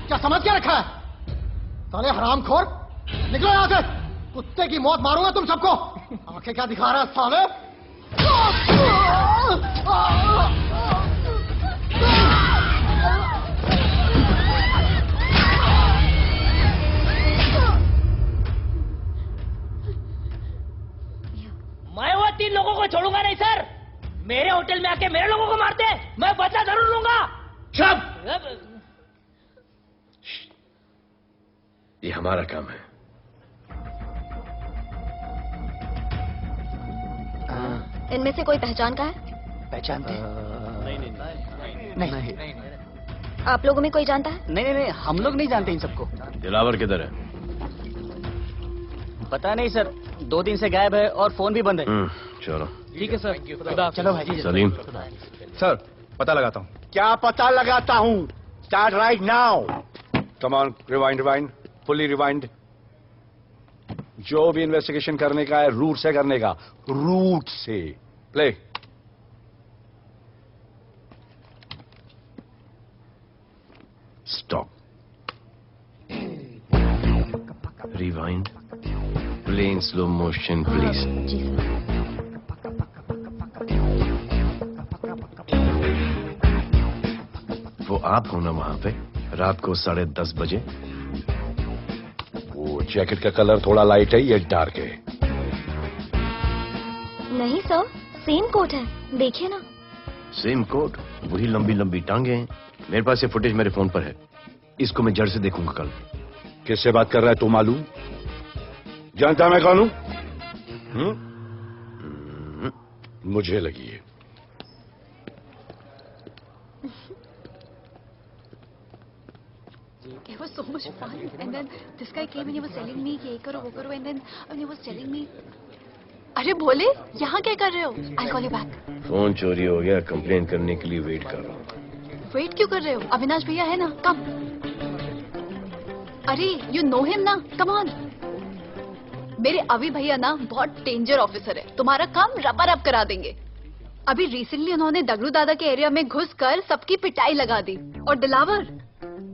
क्या समझ के रखा है? साले हरामखोर, निकलो यहाँ से। कुत्ते की मौत मारूंगा तुम सबको। आंखें क्या दिखा रहा है साले? मैं वो 3 लोगों को छोड़ूंगा नहीं सर। मेरे होटल में आके मेरे लोगों को मारते, मैं बदला जरूर लूंगा। चुप! ये हमारा काम है। इनमें से कोई पहचान का है? पहचानते? नहीं। आप लोगों में कोई जानता है? नहीं, हम लोग नहीं जानते इन सबको। दिलावर किधर है? पता नहीं सर, 2 दिन से गायब है और फोन भी बंद है। चलो ठीक है सर। चलो भाई। सलीम। सर पता लगाता हूँ। क्या पता लगाता हूँ? Start right now. Come on, rewind, fully rewind. जो भी इन्वेस्टिगेशन करने का है रूट से करने का, रूट से। Play. Stop. Rewind. Play in slow motion please. जी सर। वो आप हो ना वहां पे रात को 10:30 बजे? वो जैकेट का कलर थोड़ा लाइट है, ये डार्क है। नहीं सर, सेम कोट है, देखिए ना। सेम कोट, वही लंबी लंबी टांगे हैं। मेरे पास ये फुटेज मेरे फोन पर है। इसको मैं जड़ से देखूंगा कल। किससे बात कर रहा है तू? मालूम? जानता मैं कौन हूं? मुझे लगी है। It was so much fun, and then this guy came and he was telling me ये करो वो करो, and then he was telling me, अरे बोले यहाँ क्या कर रहे हो? I'll call you back. Phone चोरी हो गया, कंप्लेन करने के लिए वेट कर रहा हूँ। वेट क्यों कर रहे हो? अविनाश भैया है ना, कम। अरे यू नो हिम ना, कम ऑन। मेरे अभी भैया ना बहुत डेंजर ऑफिसर है, तुम्हारा काम रबर अप करा देंगे। अभी रिसेंटली उन्होंने दगड़ू दादा के एरिया में घुसकर सबकी पिटाई लगा दी, और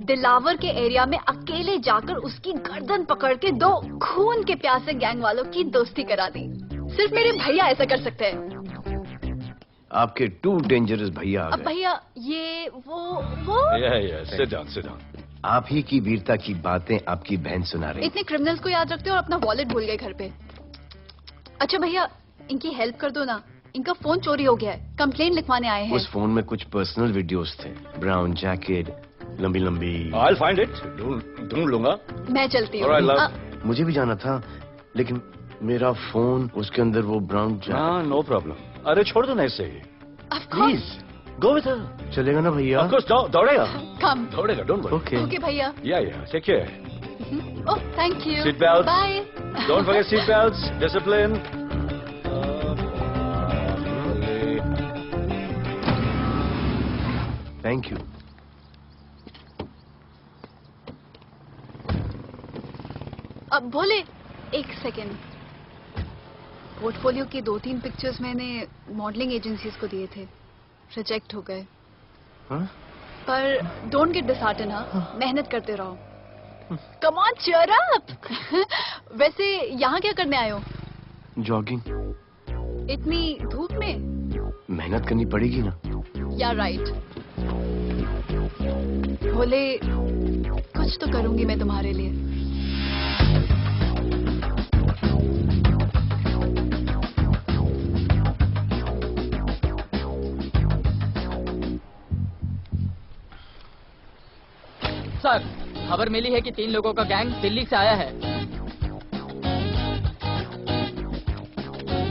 दिलावर के एरिया में अकेले जाकर उसकी गर्दन पकड़ के 2 खून के प्यासे गैंग वालों की दोस्ती करा दी। सिर्फ मेरे भैया ऐसा कर सकते हैं। आपके 2 डेंजरस भैया आ अब गए। भैया ये वो सिट डाउन। आप ही की वीरता की बातें आपकी बहन सुना रही। इतने क्रिमिनल्स को याद रखते हो और अपना वॉलेट भूल गए घर पे। अच्छा भैया, इनकी हेल्प कर दो ना, इनका फोन चोरी हो गया है, कंप्लेन लिखवाने आए हैं। उस फोन में कुछ पर्सनल वीडियोस थे। ब्राउन जैकेट, लंबी लंबी। I'll find it. ढूंढ लूंगा। मैं चलती Alright, love. हूँ। मुझे भी जाना था, लेकिन मेरा फोन, उसके अंदर वो ब्राउन जैकेट। हाँ, नो प्रॉब्लम। अरे छोड़ दो ना इसे। Please go with her. चलेगा ना भैया? Of course, दौड़ेगा। कम। दौड़ेगा, डोंट वरी। ओके भैया। Yeah, take care. Oh thank you. Seat belts. Bye. Don't forget seat belts. Discipline. Thank you. अब बोले, एक सेकेंड। पोर्टफोलियो की 2-3 पिक्चर्स मैंने मॉडलिंग एजेंसीज को दिए थे, रिजेक्ट हो गए। हाँ? पर डोंट गेट डिसहार्टेंड, हाँ? मेहनत करते रहो। Come on, cheer up. वैसे यहाँ क्या करने आए हो? जॉगिंग। इतनी धूप में? मेहनत करनी पड़ेगी ना। या राइट। भोले, कुछ तो करूंगी मैं तुम्हारे लिए। सर, खबर मिली है कि 3 लोगों का गैंग दिल्ली से आया है।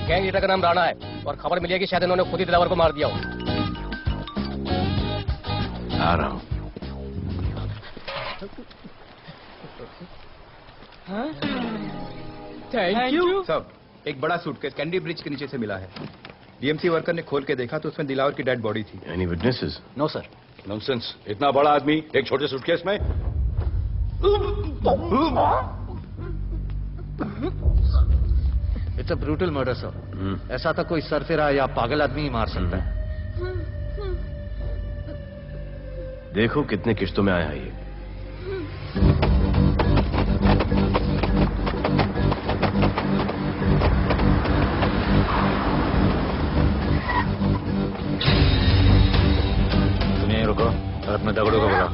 गैंग लीडर का नाम राणा है और खबर मिली है कि शायद इन्होंने खुद ही दिलावर को मार दिया हो। आ रहा हूँ। Thank you. सब एक बड़ा सूटकेस कैंडी ब्रिज के नीचे से मिला है। डीएमसी वर्कर ने खोल के देखा तो उसमें दिलावर की डेड बॉडी थी। Any witnesses? No sir. Nonsense, इतना बड़ा आदमी एक छोटे सूटकेस में? It's a brutal murder sir. ऐसा तो कोई सरफिरा या पागल आदमी ही मार सकता है। देखो कितने किश्तों में आया है ये। रुको और अपने दगड़ों को बुलाओ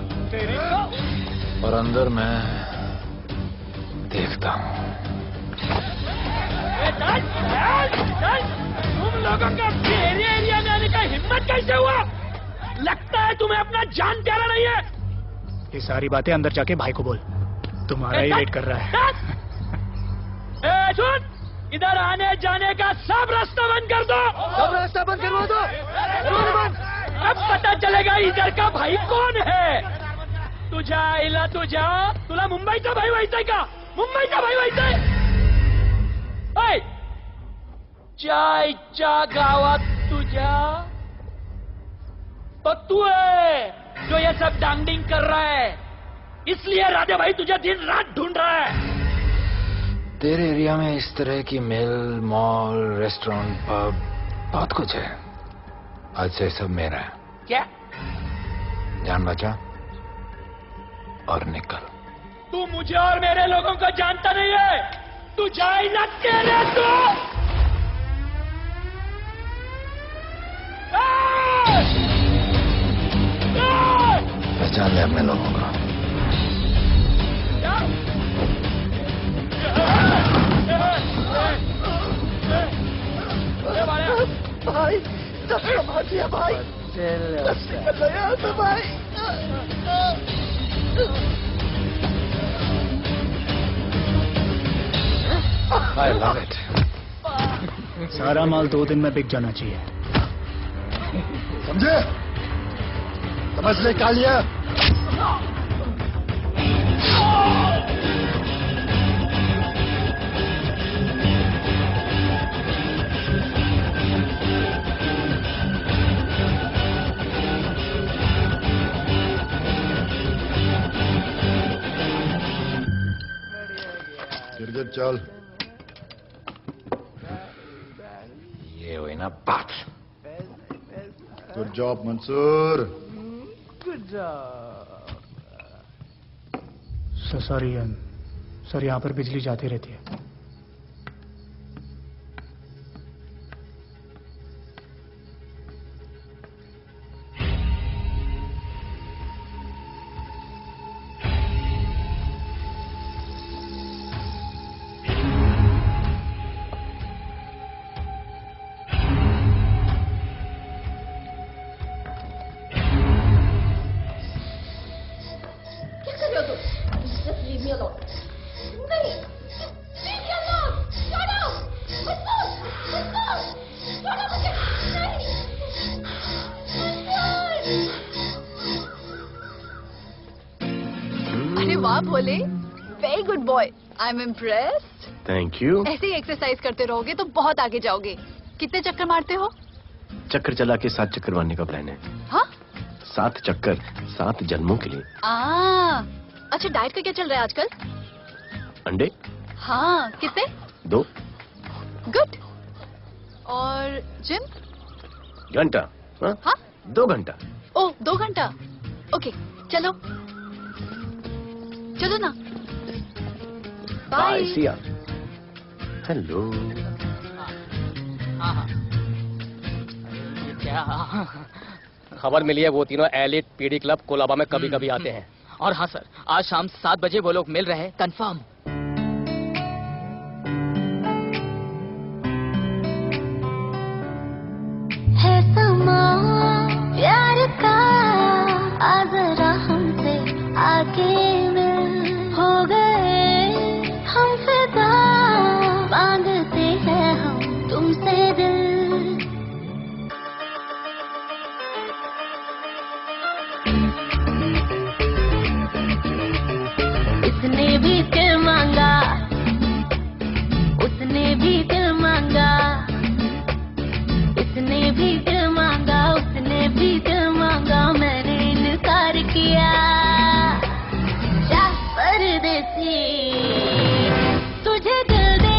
और अंदर मैं देखता हूँ। तुम लोगों का मेरे एरिया में आने का हिम्मत कैसे हुआ? लगता है तुम्हें अपना जान प्यारा नहीं है। ये सारी बातें अंदर जाके भाई को बोल, तुम्हारा ही वेट कर रहा है। सुन, इधर आने जाने का सब रास्ता बंद कर दो। सब रास्ता बंद करवा दो। अब पता चलेगा इधर का भाई कौन है। तुझा इला तुझा, तुला मुंबईचा भाई व्हायचाय का? मुंबईचा भाई व्हायचाय? च्या गावात तुझा तो तू है जो ये सब डांगडिंग कर रहा है, इसलिए राधे भाई तुझे दिन रात ढूंढ रहा है। तेरे एरिया में इस तरह की मिल, मॉल, रेस्टोरेंट, पब बहुत कुछ है। आज से सब मेरा है। क्या? जान बचा और निकल। तू मुझे और मेरे लोगों को जानता नहीं है। तू जाए ना तेरे तो। पहचान ले अपने लोगों को। भाई सबका मार दिया भाई। निकल लो यहाँ से भाई। I love it. सारा माल 2 दिन में बिक जाना चाहिए। समझे? समझ ले कालिया। गिरगिट चल। ये हुई ना बात। Good job Mansoor. Good job. Sorry sir, यहाँ पर बिजली जाती रहती है। अरे वाह Bhole, very good boy. I am impressed. Thank you. ऐसे ही एक्सरसाइज करते रहोगे तो बहुत आगे जाओगे। कितने चक्कर मारते हो? चक्कर चला के 7 चक्कर मारने का प्लान है। हाँ? 7 चक्कर 7 जन्मों के लिए। अच्छा, डाइट का क्या चल रहा है आजकल? अंडे? हाँ, कितने? 2। गुड। और जिम? घंटा। हाँ? 2 घंटा। ओह, 2 घंटा। ओके चलो चलो ना। बाय सिया। हेलो। क्या खबर मिली है, वो तीनों एलिट पीडी क्लब कोलाबा में कभी कभी आते हैं। और हाँ सर, आज शाम 7 बजे वो लोग मिल रहे हैं, कंफर्म। है समा प्यार का आ जरा हमसे आके मिल, हो गए हम फिदा, बांधते हैं हम तुमसे दिल। इसने भी दिल मांगा, उसने भी दिल मांगा, इसने भी दिल मांगा, उसने भी दिल मांगा, मैंने इनकार किया। जा परदेसी, तुझे दिल दे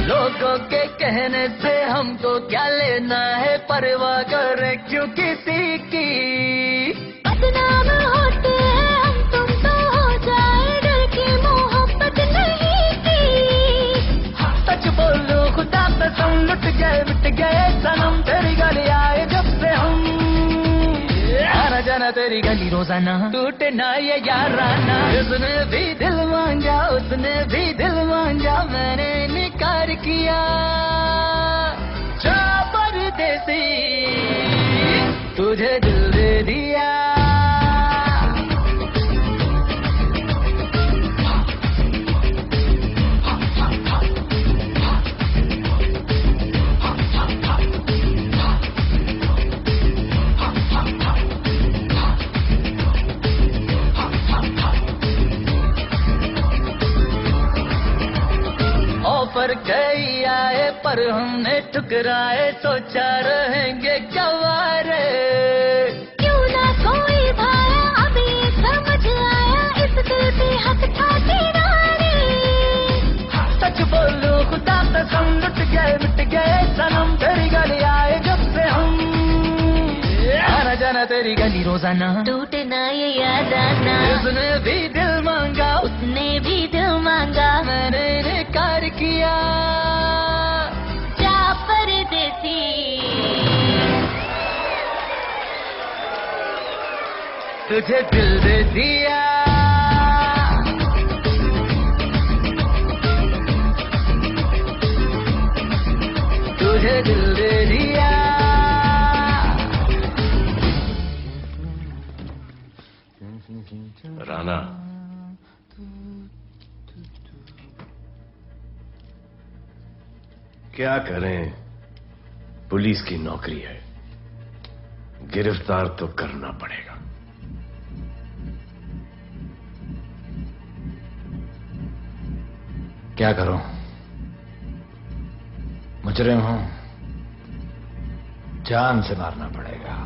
लोगों के कहने से हमको क्या लेना है, परवाह करे क्यों किसी की। बदनाम होते हैं हम, तुम तो हो जाए, डर की मोहब्बत नहीं की। सच बोलो खुदा कसम, लुट गए मिट गए सनम, तेरी गली आए जब से हम। आना जाना तेरी गली रोजाना, टूटे ना ये याराना। उसने भी दिल मांगा, उसने भी दिल मांगा, मैंने इनकार किया। जा परदेसी, तुझे दिल दे दिया। ऑफर कई आए पर हमने ठुकराए, सोचा रहेंगे क्या वारे। क्यों ना कोई भाया, अभी समझ आया, इस दिल पे हक था किनारे। सच बोलो खुदा कसम, लुट गए मिट गए सनम, तेरी गली आए जब से हम। आना जाना तेरी गली रोजाना, टूटे ना ये याद आना। उसने भी दिल मांगा, उसने भी दिल मांगा, मैंने इनकार किया। जा परदेसी, तुझे दिल दे दिया। तुझे दिल दे दिया। राना, क्या करें, पुलिस की नौकरी है, गिरफ्तार तो करना पड़ेगा। क्या करूं, मुजरिम हूं, जान से मारना पड़ेगा।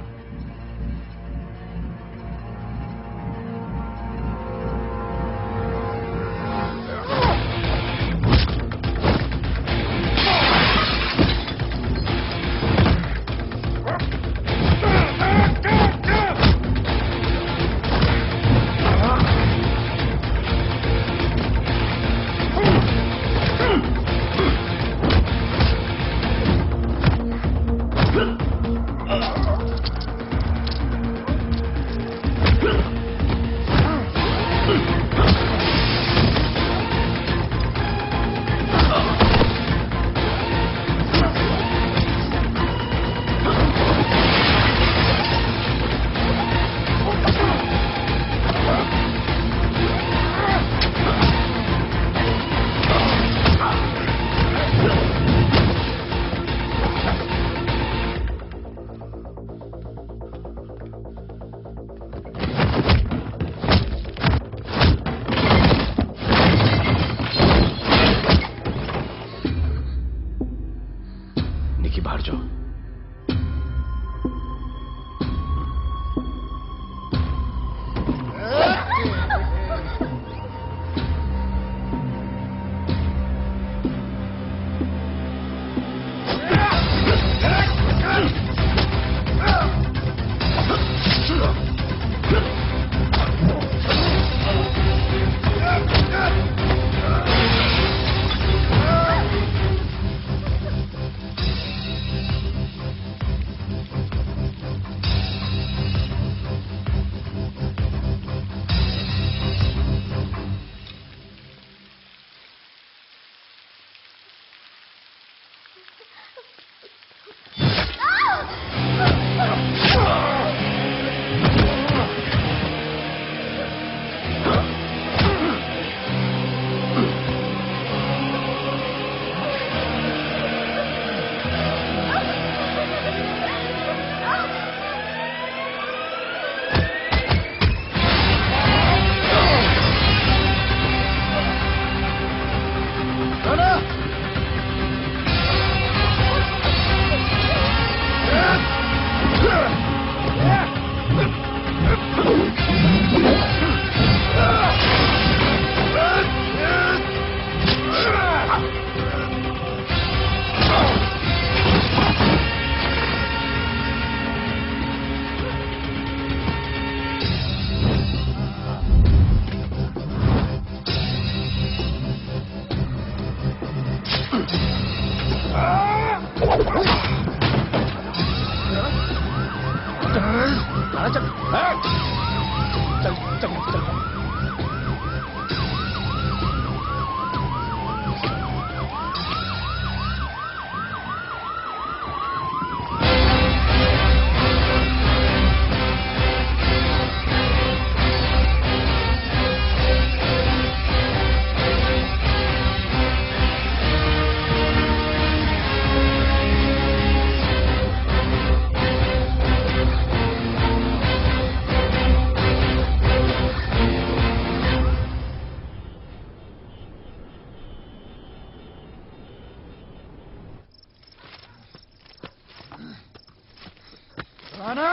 राणा,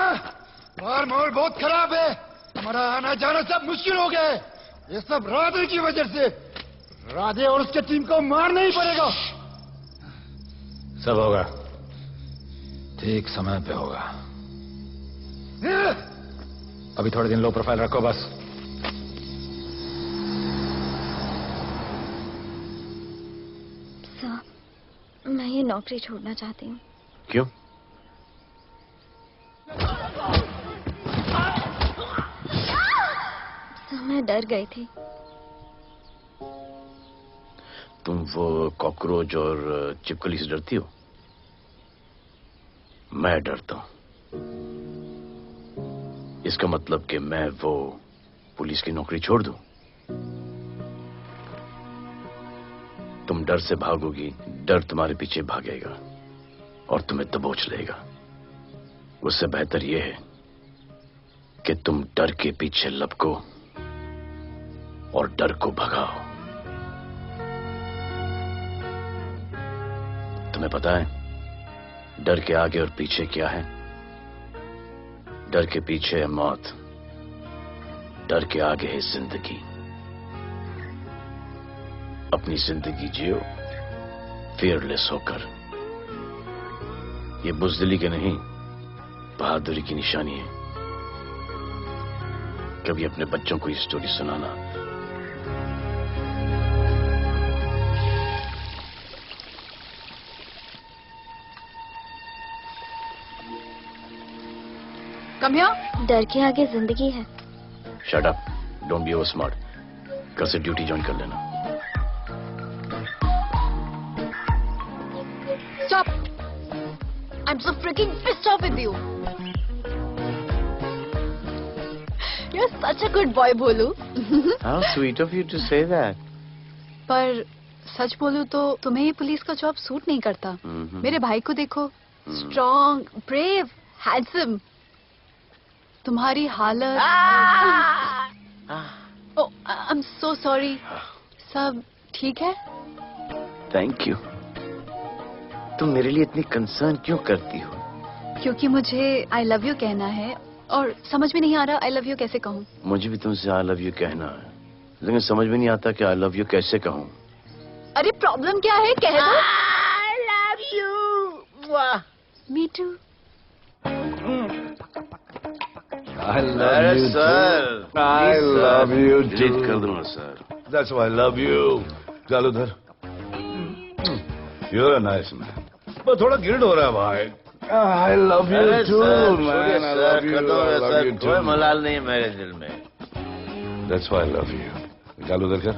बाहर माहौल बहुत खराब है। हमारा आना जाना सब मुश्किल हो गया है। ये सब राधे की वजह से। राधे और उसके टीम को मारना ही पड़ेगा। सब होगा, ठीक समय पे होगा। अभी थोड़े दिन लो प्रोफाइल रखो बस। सर, मैं ये नौकरी छोड़ना चाहती हूँ। क्यों? मैं डर गई थी। तुम वो कॉकरोच और चिपकली से डरती हो? मैं डरता हूं। इसका मतलब कि मैं वो पुलिस की नौकरी छोड़ दूं? तुम डर से भागोगी, डर तुम्हारे पीछे भागेगा और तुम्हें दबोच लेगा। उससे बेहतर यह है कि तुम डर के पीछे लपको और डर को भगाओ। तुम्हें पता है डर के आगे और पीछे क्या है? डर के पीछे है मौत, डर के आगे है जिंदगी। अपनी जिंदगी जियो फियरलेस होकर। ये बुज़दिली के नहीं, बहादुरी की निशानी है। कभी अपने बच्चों को ये स्टोरी सुनाना। Come here. डर के आगे जिंदगी है। Shut up, don't be over smart. कल से ड्यूटी ज्वाइन कर लेना। Stop! I'm so freaking pissed off with you. You're such a good boy, Bholu. How sweet of you to say that. पर सच बोलूं तो तुम्हें ये पुलिस का जॉब सूट नहीं करता। मेरे भाई को देखो, स्ट्रॉन्ग, ब्रेव, हैंडसम। तुम्हारी हालत। ओह, आई एम सो सॉरी। सब ठीक है? Thank you. तुम मेरे लिए इतनी कंसर्न क्यों करती हो? क्योंकि मुझे आई लव यू कहना है और समझ में नहीं आ रहा आई लव यू कैसे कहूँ। मुझे भी तुमसे आई लव यू कहना है, लेकिन समझ में नहीं आता कि आई लव यू कैसे कहूँ। अरे प्रॉब्लम क्या है, कह दो। I love you. Me too. I love you too. I love you too. Delete कर दो ना sir. That's why I love you. जालूधर, you're a nice man. but थोड़ा गिल्ड हो रहा है भाई। I love you too, man. I love you. I love you too. कोई मलाल नहीं है मेरे दिल में। That's why I love you. जालूधर कर।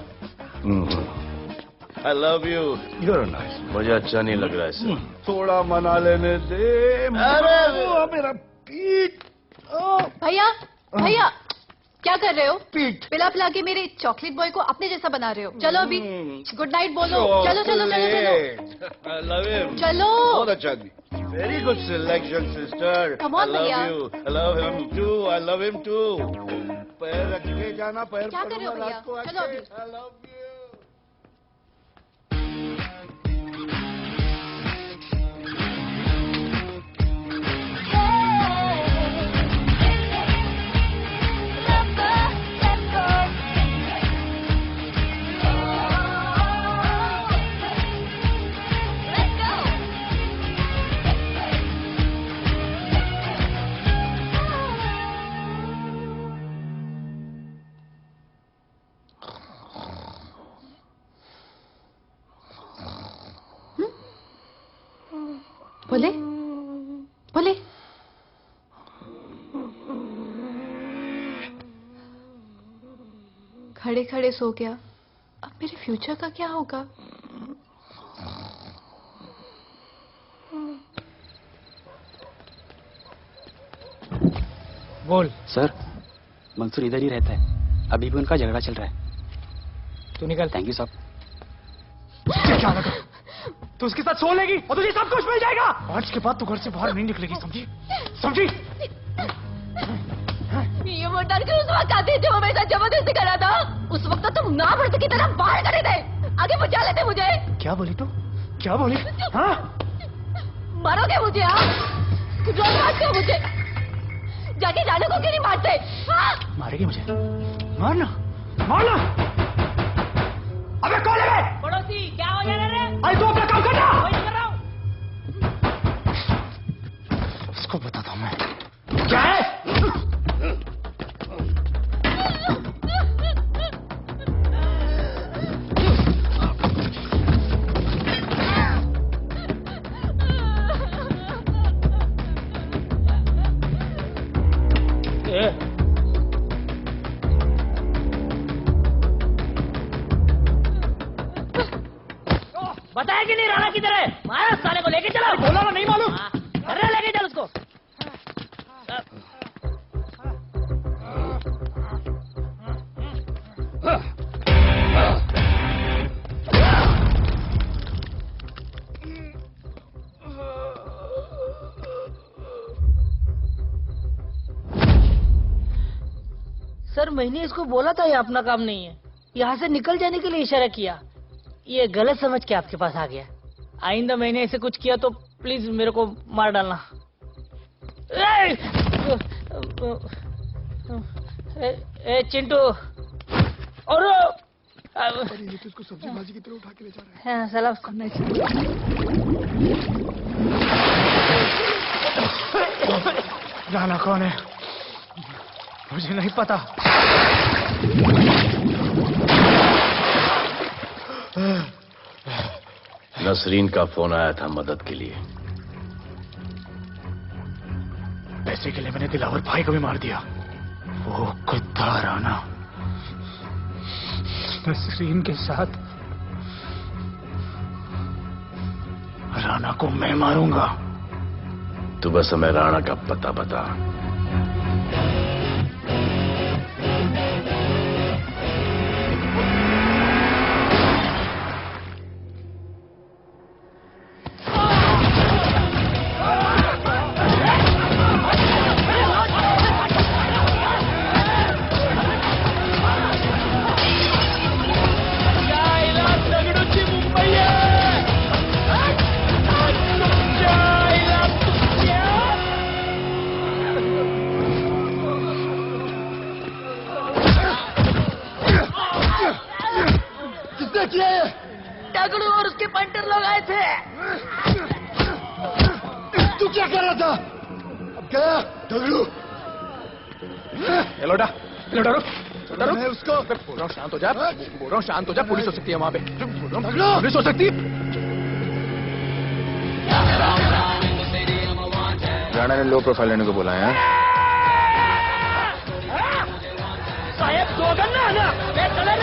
I love you. You're nice. मुझे अच्छा नहीं लग रहा है सर। थोड़ा मना लेने दे। अरे मेरा पीठ। भैया भैया क्या कर रहे हो? पीठ पिला पिला के मेरे चॉकलेट बॉय को अपने जैसा बना रहे हो। चलो अभी गुड नाइट बोलो। चलो चलो चलो चलो I love him. चलो। बहुत अच्छा आदमी। Very good selection, sister. Come on, I love भैया। you. I love him too. I love him too. पैर रख के जाना, पैर क्या कर रहे हो पकड़ूंगा भैया? रात को चलो आके। अभी। I love you. बोले बोले। खड़े खड़े सो गया। अब मेरे फ्यूचर का क्या होगा? बोल। सर मंसूर इधर ही रहता है, अभी भी उनका झगड़ा चल रहा है। तू निकल। थैंक यू साहब। क्या लगा? तू उसके साथ सो लेगी और तुझे सब कुछ मिल जाएगा। आज के बाद तू घर से बाहर नहीं निकलेगी, समझी? समझी? ये वो डर के उस वक्त आते थे, वो मेरे साथ जबरदस्ती करा था। उस वक्त तो तुम ना भरती की तरह बाहर करे थे, आगे बचा लेते मुझे। क्या बोली तू? क्या बोली? हाँ? मारोगे मुझे? हाँ, रोज मारते हो मुझे। जाके जाने को क्यों नहीं मारते? हाँ? मारेगी मुझे? मारना मारना। अबे कौन है? पड़ोसी क्या हो जा रहा है? अरे तू अपना काम करना। वही कर रहा हूँ। इसको बताता हूँ मैं क्या है। बताया कि नहीं राणा किधर है? मारा साले को, लेके चलो। बोला ना, नहीं मालूम। अरे लेके चल उसको। सर मैंने इसको बोला था ये अपना काम नहीं है, यहाँ से निकल जाने के लिए इशारा किया, ये गलत समझ के आपके पास आ गया। आइंदा मैंने ऐसे कुछ किया तो प्लीज मेरे को मार डालना। ए चिंटू और इसको सब्जी भाजी की तरह उठा के ले जा रहा है। हाँ, साला उसको राणा कौन है मुझे नहीं पता। नसरीन का फोन आया था मदद के लिए। पैसे के लिए मैंने दिलावर भाई को भी मार दिया। वो कुत्ता राणा नसरीन के साथ राणा को मैं मारूंगा। तू बस हमें राणा का पता बता। दगड़ू और उसके पंटर लोग आए थे। तू क्या कर रहा था? अब गया दगड़ू। ये लोटा रुक। मैं उसको बोल रहा हूँ शांत हो जा, बोल रहा हूँ शांत हो जा। पुलिस हो सकती है वहाँ पे, दगड़ू पुलिस हो सकती है। राणा ने लो प्रोफाइल लेने को बोला है। साहेब सोगन ना मैं चले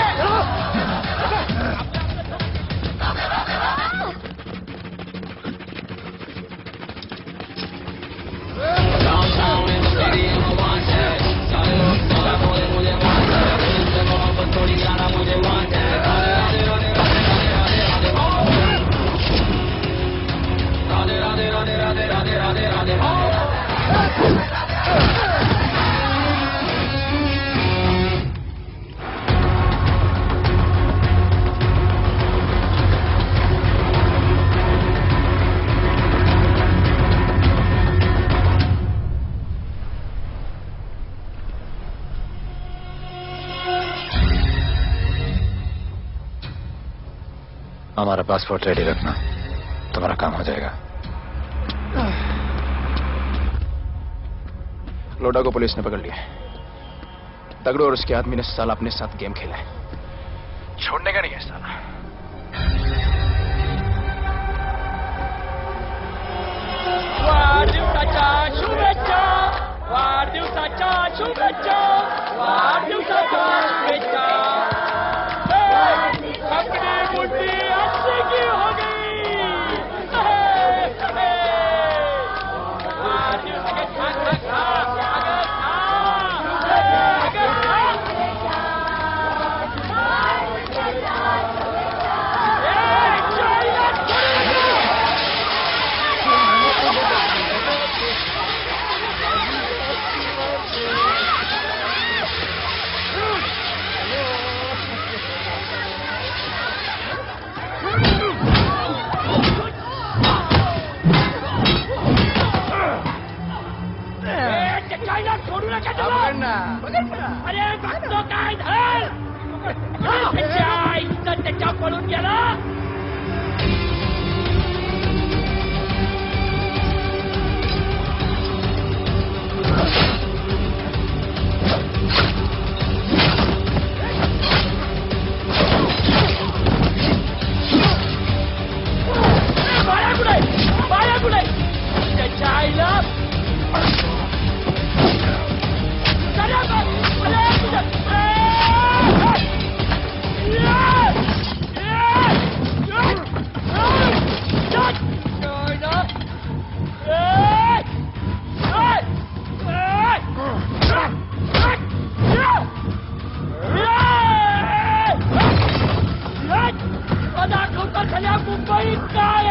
थोड़ी लाना मुझे वांट है राधे राधे राधे राधे राधे राधे राधे राधे राधे राधे हमारा पासपोर्ट रेडी रखना, तुम्हारा काम हो जाएगा। लोडा को पुलिस ने पकड़ लिया। तगड़ो और उसके आदमी ने साला अपने साथ गेम खेला है, छोड़ने का नहीं है साला। वाढदिवसाच्या शुभेच्छा, वाढदिवसाच्या शुभेच्छा, वाढदिवसाच्या शुभेच्छा। अपनी बुद्धि अच्छी की हो गई। वाढदिवस के खा खा खा, अगर खा, अगर खा। अरे बघतो काय धर त्याच्या पळून गेला। बाया कुठे त्याच्या आईला मुंबईत काय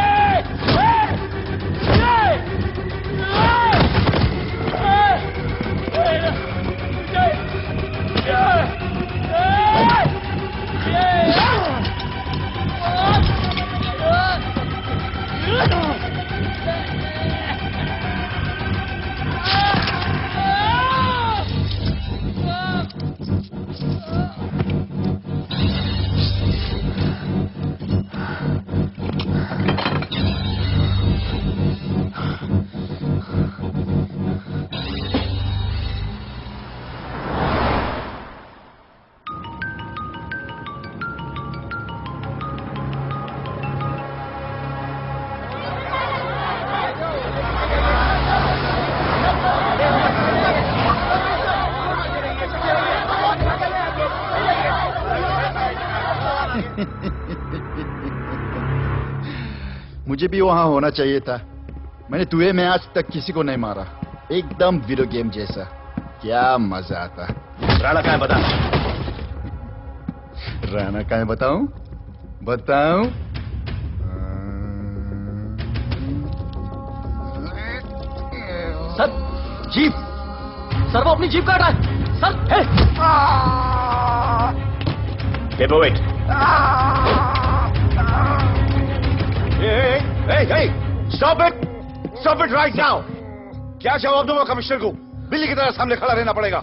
मुझे भी वहां होना चाहिए था। मैंने तुए में आज तक किसी को नहीं मारा, एकदम वीडियो गेम जैसा। क्या मजा आता। राणा कहाँ है बता। राणा कहाँ है बताऊं? बताऊं? सर जीप, सर वो अपनी जीप काट रहा है sir. Wait. Hey, stop it right now! क्या जवाब दूंगा कमिश्नर को? बिल्ली की तरह सामने खड़ा रहना पड़ेगा।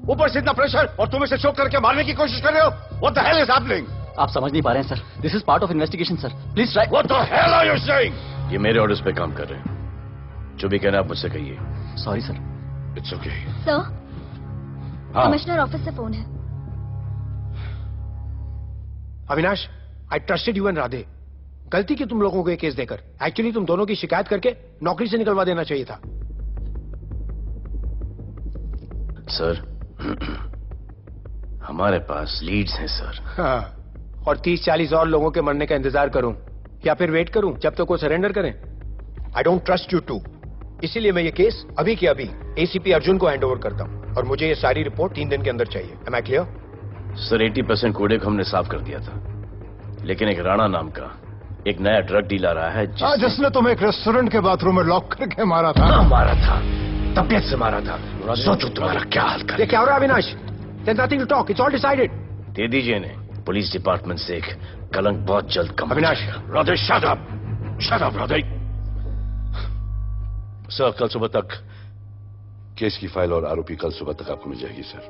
ऊपर से इतना प्रेशर और तुम इसे चोक करके मारने की कोशिश कर रहे हो। What the hell is happening? आप समझ नहीं पा रहे हैं sir. This is part of investigation sir, please try. What the hell are you saying? ये मेरे ऑर्डर्स पे काम कर रहे हैं। जो भी कहना आप मुझसे कहिए। Sorry sir. It's okay. Sir, commissioner office से फोन है। अविनाश, आई ट्रस्टेड यू एंड राधे। गलती की तुम लोगों को ये केस देकर। एक्चुअली तुम दोनों की शिकायत करके नौकरी से निकलवा देना चाहिए था। सर, हमारे पास लीड्स हैं सर। हाँ, और 30-40 और लोगों के मरने का इंतजार करूं या फिर वेट करूं जब तक वो सरेंडर करें? I don't trust you too. इसीलिए मैं ये केस अभी के अभी एसीपी अर्जुन को हैंड ओवर करता हूं और मुझे ये सारी रिपोर्ट 3 दिन के अंदर चाहिए। M I clear? सर 80% कूड़े को हमने साफ कर दिया था, लेकिन एक राणा नाम का एक नया ड्रग डीलर आया है जिसने तुम्हें एक रेस्टोरेंट के बाथरूम में लॉक करके मारा था। हाँ, मारा था, तबीयत से मारा था। सोचो तुम्हारा क्या हाल कर। क्या हो रहा है Avinash? There's nothing to talk. It's all decided. दे दीजिए इन्हें। पुलिस डिपार्टमेंट से एक कलंक बहुत जल्द कम। Avinash, Radhe shut up, Radhe. Sir कल सुबह तक केस की फाइल और आरोपी कल सुबह तक आपको मिल जाएगी सर।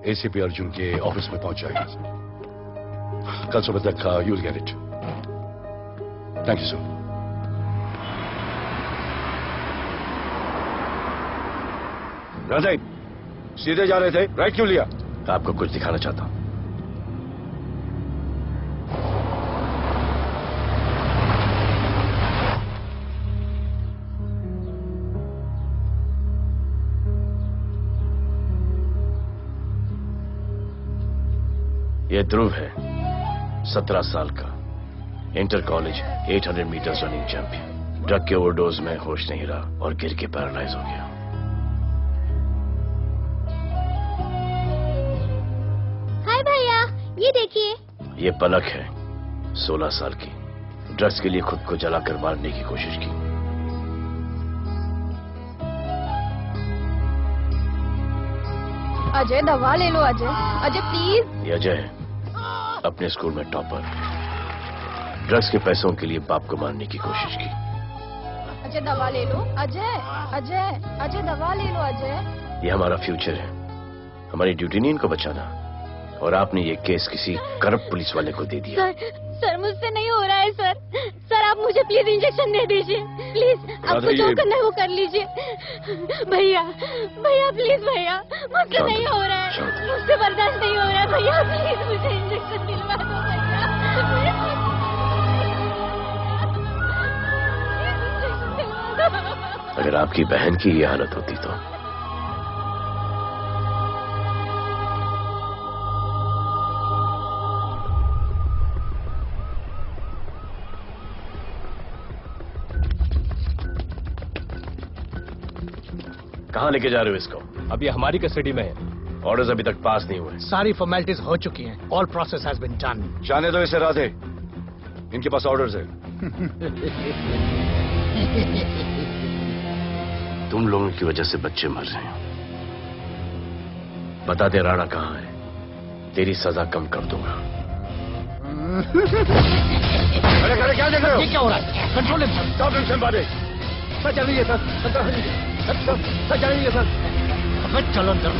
एसीपी अर्जुन के ऑफिस में पहुंच जाएगा सर। कल सुबह तक you will get it. Thank you sir. Radhe, सीधे जा रहे थे, राइट क्यों लिया? आपको कुछ दिखाना चाहता हूं। यह ध्रुव है, 17 साल का, inter college 800 meters running champion. Drug के ओवरडोज में होश नहीं रहा और गिर के पैरालाइज हो गया। हाय भैया, ये देखिए। ये पलक है, 16 साल की, ड्रग्स के लिए खुद को जलाकर मारने की कोशिश की। अजय दवा ले लो। अजय, अजय प्लीज। ये अजय है, अपने स्कूल में टॉपर। ड्रग्स के पैसों के लिए बाप को मारने की कोशिश की। अजय दवा ले लो। अजय, अजय, अजय दवा ले लो। अजय, ये हमारा फ्यूचर है, हमारी ड्यूटी नहीं इनको बचाना। और आपने ये केस किसी करप्ट पुलिस वाले को दे दिया। सर मुझसे नहीं हो रहा है सर। सर आप मुझे प्लीज इंजेक्शन दे दीजिए, प्लीज। आपको जो करना है वो कर लीजिए। भैया, भैया प्लीज भैया, मुझसे नहीं हो रहा है, मुझसे बर्दाश्त नहीं हो रहा है भैया, प्लीज मुझे इंजेक्शन दिलवा दो भैया। अगर आपकी बहन की ये हालत होती तो। कहां लेके जा रहे हो इसको? अभी हमारी कस्टडी में है। ऑर्डर्स अभी तक पास नहीं हुए। सारी फॉर्मेलिटीज हो चुकी हैं। All process has been done. जाने दो इसे राधे, इनके पास ऑर्डर्स है। तुम लोगों की वजह से बच्चे मर रहे हैं। बता दे राणा कहां है, तेरी सजा कम कर दूंगा। अरे क्या देख रहे हो? ये क्या हो रहा है? Control himself. स्टॉप हिमसेल्फ बादे। सर चल रही है सर। सर चल रही है सर। अब चलो अंदर।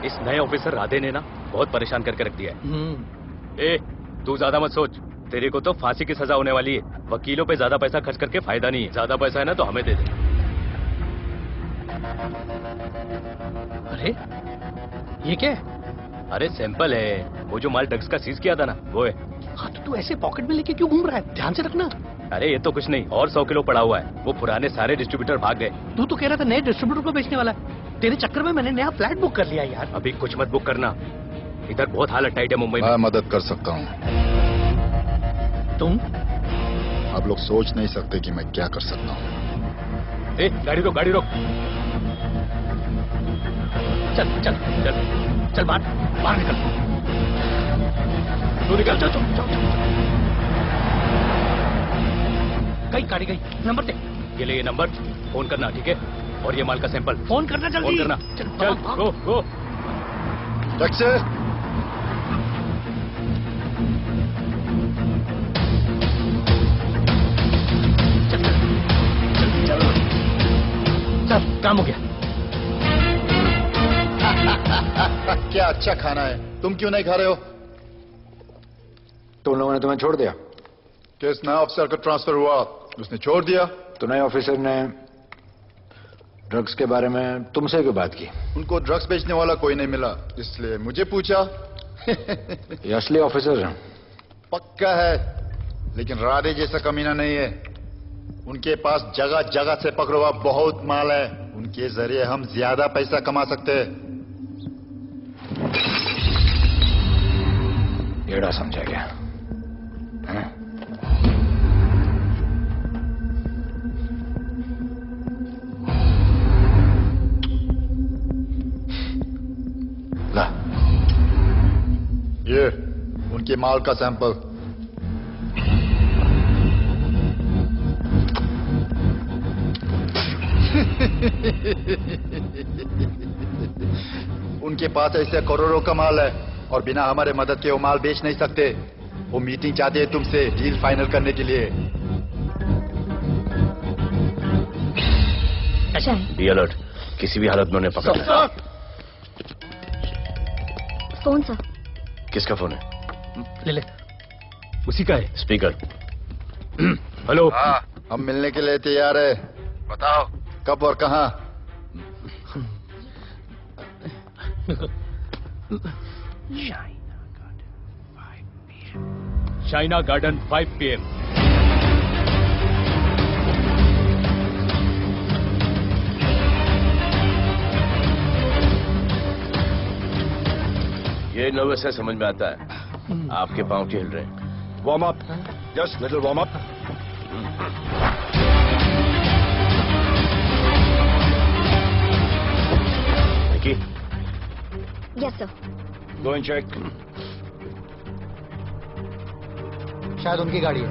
इस नए ऑफिसर राधे ने ना बहुत परेशान करके रख दिया है। ए, तू ज्यादा मत सोच, तेरे को तो फांसी की सजा होने वाली है। वकीलों पे ज्यादा पैसा खर्च करके फायदा नहीं है। ज्यादा पैसा है ना तो हमें दे दे। अरे ये क्या है? अरे सैंपल है, वो जो माल ड्रग्स का सीज किया था ना वो है। हाँ तो तू ऐसे पॉकेट में लेके क्यों घूम रहा है? ध्यान से रखना। अरे ये तो कुछ नहीं, और 100 किलो पड़ा हुआ है। वो पुराने सारे डिस्ट्रीब्यूटर भाग गए। तू तो कह रहा था नए डिस्ट्रीब्यूटर को बेचने वाला है। तेरे चक्कर में मैंने नया फ्लैट बुक कर लिया यार। अभी कुछ मत बुक करना, इधर बहुत हालत टाइट है मुंबई में। मैं मदद कर सकता हूँ। तुम? आप लोग सोच नहीं सकते कि मैं क्या कर सकता हूँ। ए, गाड़ी रोक, गाड़ी रोक। चल चल चल चल, बाहर निकल। तू निकल। चल चल चल। गई गाड़ी गई। नंबर दे। ये ले, ये नंबर, फोन करना ठीक है। और ये माल का सैंपल फोन करना जल्दी। फोन करना। चल गो गो। टैक्सी। चल, काम हो गया। क्या अच्छा खाना है, तुम क्यों नहीं खा रहे हो? तो उन लोगों ने तुम्हें छोड़ दिया? केस नए ऑफिसर का ट्रांसफर हुआ, उसने छोड़ दिया। तो नए ऑफिसर ने ड्रग्स के बारे में तुमसे क्यों बात की? उनको ड्रग्स बेचने वाला कोई नहीं मिला, इसलिए मुझे पूछा। ये असली ऑफिसर है? पक्का है, लेकिन राधे जैसा कमीना नहीं है। उनके पास जगह जगह से पकड़ा हुआ बहुत माल है, उनके जरिए हम ज्यादा पैसा कमा सकते हैं। गेड़ा समझा गया। हैं? ला ये उनके माल का सैंपल। उनके पास ऐसे करोड़ों का माल है और बिना हमारे मदद के वो माल बेच नहीं सकते। वो मीटिंग चाहते हैं तुमसे डील फाइनल करने के लिए। बी अलर्ट, किसी भी हालत में उन्हें पकड़ लेना। Phone sir. किसका फोन है? ले ले, उसी का है। स्पीकर। हेलो। हाँ, हम मिलने के लिए तैयार है। बताओ कब और कहाँ? China garden 5 PM। ये नर्वस है, समझ में आता है। आपके पांव क्यों हिल रहे हैं? Warm up, just little warm up. Vicky, yes sir. Go and check. शायद उनकी गाड़ी है।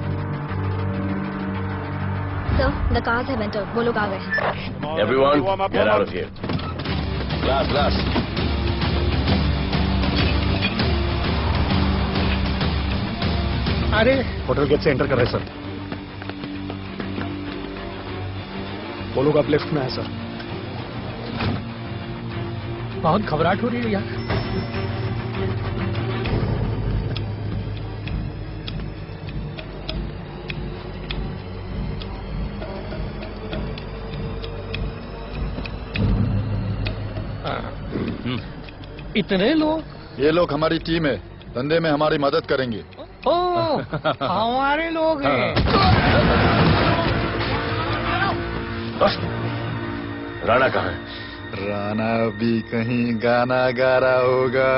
Sir, the cars have entered. वो लोग आ गए। Everyone get out of here. Glass glass. अरे होटल गेट से एंटर कर रहे हैं सर। वो लोग अब लिफ्ट में है सर। बहुत घबराहट हो रही है यार। इतने लोग? ये लोग हमारी टीम है, धंधे में हमारी मदद करेंगे। ओ, हमारे लोग हैं। राणा कहाँ है? राणा भी कहीं गाना गा रहा होगा।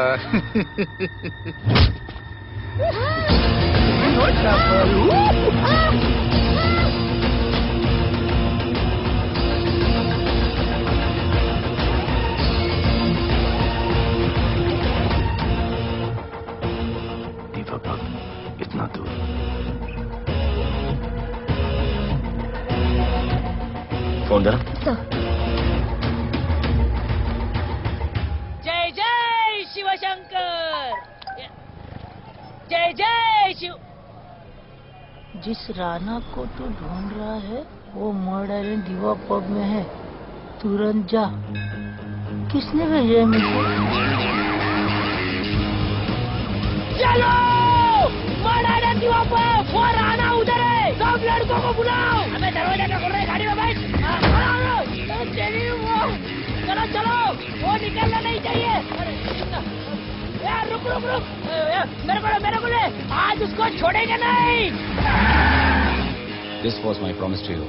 इतना दूर। फोन जरा। जय जय शिवशंकर, जय जय शिव। जिस राणा को तू ढूंढ रहा है वो मर्डर इन दीवा पब में है। तुरंत जा। किसने भेजा है मुझे? चलो मर्डर इन दीवा पब। वो राणा उधर है, सब लड़कों को बुलाओ। अबे दरवाजा क्या खोल रहा है? गाड़ी में बैठ। चलो चलो, वो निकलना नहीं चाहिए। यार रुक रुक रुक, मेरे को ले। आज उसको छोड़ेंगे नहीं। This was my promise to you.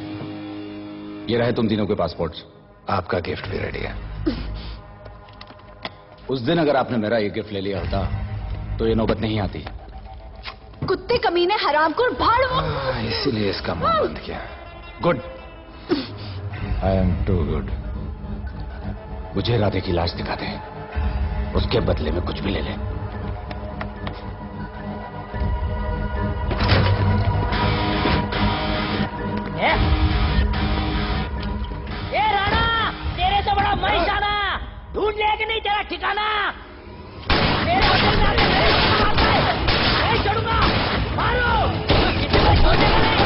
ये रहे तुम तीनों के पासपोर्ट्स। आपका गिफ्ट भी रेडी है। उस दिन अगर आपने मेरा ये गिफ्ट ले लिया होता तो ये नौबत नहीं आती। कुत्ते कमीने हरामखोर भाड़। इसीलिए इसका मुंह बंद किया। Good. I am too good. मुझे राधे की लाश दिखा दे, उसके बदले में कुछ भी ले ले। ए राणा, तेरे से बड़ा मैं शाना। ढूंढ लिया कि नहीं तेरा ठिकाना? मेरे होटल में आके मेरे को मारता है। नहीं छोड़ूंगा, मारो। किसी को छोड़ेगा नहीं।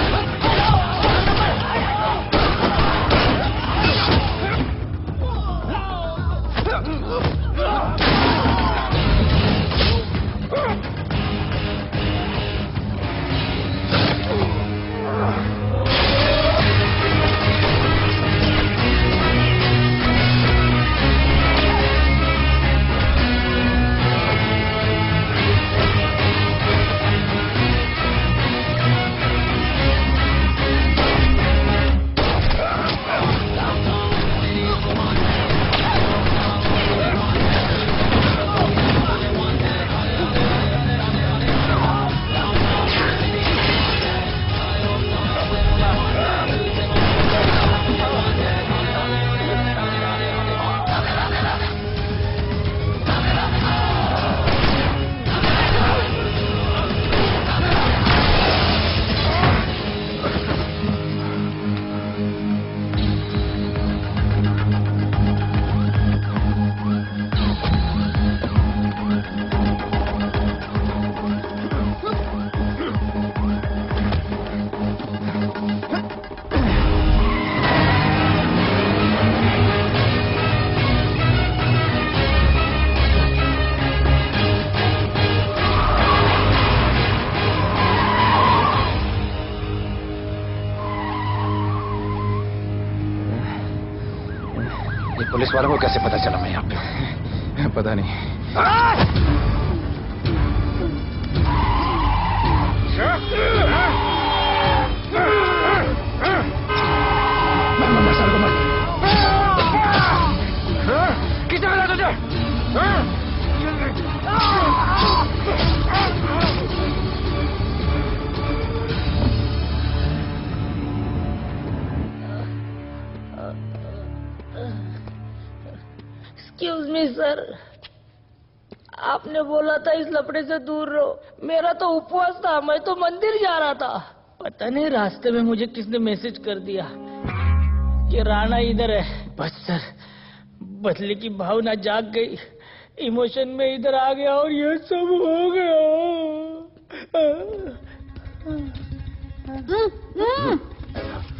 ये पुलिस वालों को कैसे पता चला मैं यहाँ पे हूँ? पता नहीं। किसे मिला तुझे? एक्सक्यूज मी सर, आपने बोला था इस लफड़े से दूर रहो। मेरा तो उपवास था, मैं तो मंदिर जा रहा था। पता नहीं रास्ते में मुझे किसने मैसेज कर दिया कि राणा इधर है। बस सर, बदले की भावना जाग गई, इमोशन में इधर आ गया और ये सब हो गया।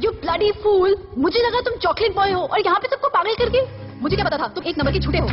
You bloody fool! मुझे लगा तुम चॉकलेट बॉय हो और यहाँ पे सबको पागल करके। मुझे क्या पता था तुम एक नंबर के झूठे हो।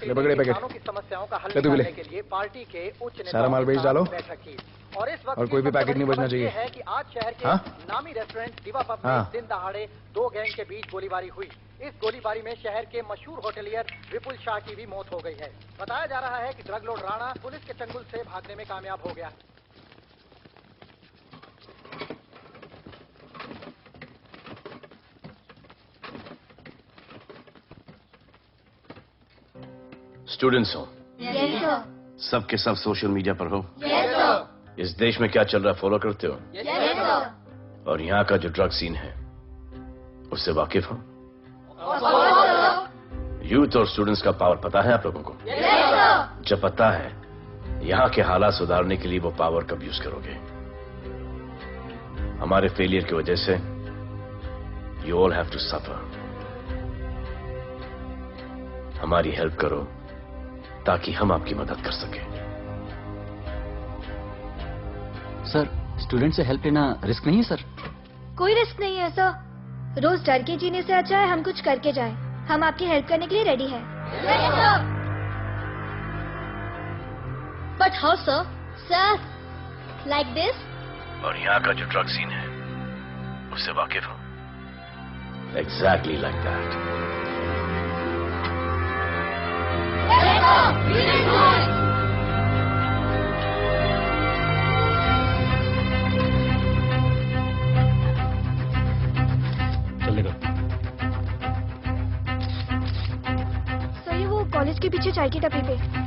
मंत्री पकड़े ने पैकेट। किसानों की समस्याओं का हल ले तू भी ले। निकालने के लिए पार्टी के उच्च सारा नेताओं माल के बेच साथ डालो। बैठक की। और इस वक्त और कोई भी सबसे पैकेट नहीं बड़ी बचना खबर ये चाहिए। है कि आज शहर के हाँ? नामी रेस्टोरेंट दिवा पब में हाँ। दिन दहाड़े 2 गैंग के बीच गोलीबारी हुई। इस गोलीबारी में शहर के मशहूर होटलियर विपुल शाह की भी मौत हो गई है। बताया जा रहा है कि ड्रग लॉर्ड राणा पुलिस के चंगुल से भागने में कामयाब हो गया। स्टूडेंट्स हो, यस सर, सब के सब सोशल मीडिया पर हो। यस सर, इस देश में क्या चल रहा है फॉलो करते हो? यस सर, और यहाँ का जो ड्रग सीन है उससे वाकिफ हो? यूथ और स्टूडेंट्स का पावर पता है आप लोगों को? यस सर, जब पता है, यहाँ के हालात सुधारने के लिए वो पावर कब यूज करोगे? हमारे फेलियर की वजह से you all have to suffer. हमारी हेल्प करो ताकि हम आपकी मदद कर सकें। सर, स्टूडेंट से हेल्प लेना रिस्क नहीं है सर? कोई रिस्क नहीं है सर। रोज डर के जीने से अच्छा है हम कुछ करके जाएं। हम आपकी हेल्प करने के लिए रेडी हैं। But how sir? Sir, like this? और यहाँ का जो ड्रग सीन है उससे वाकिफ हो? Exactly like that. चलेगा। सर, ये वो कॉलेज के पीछे चाय की टपरी पे।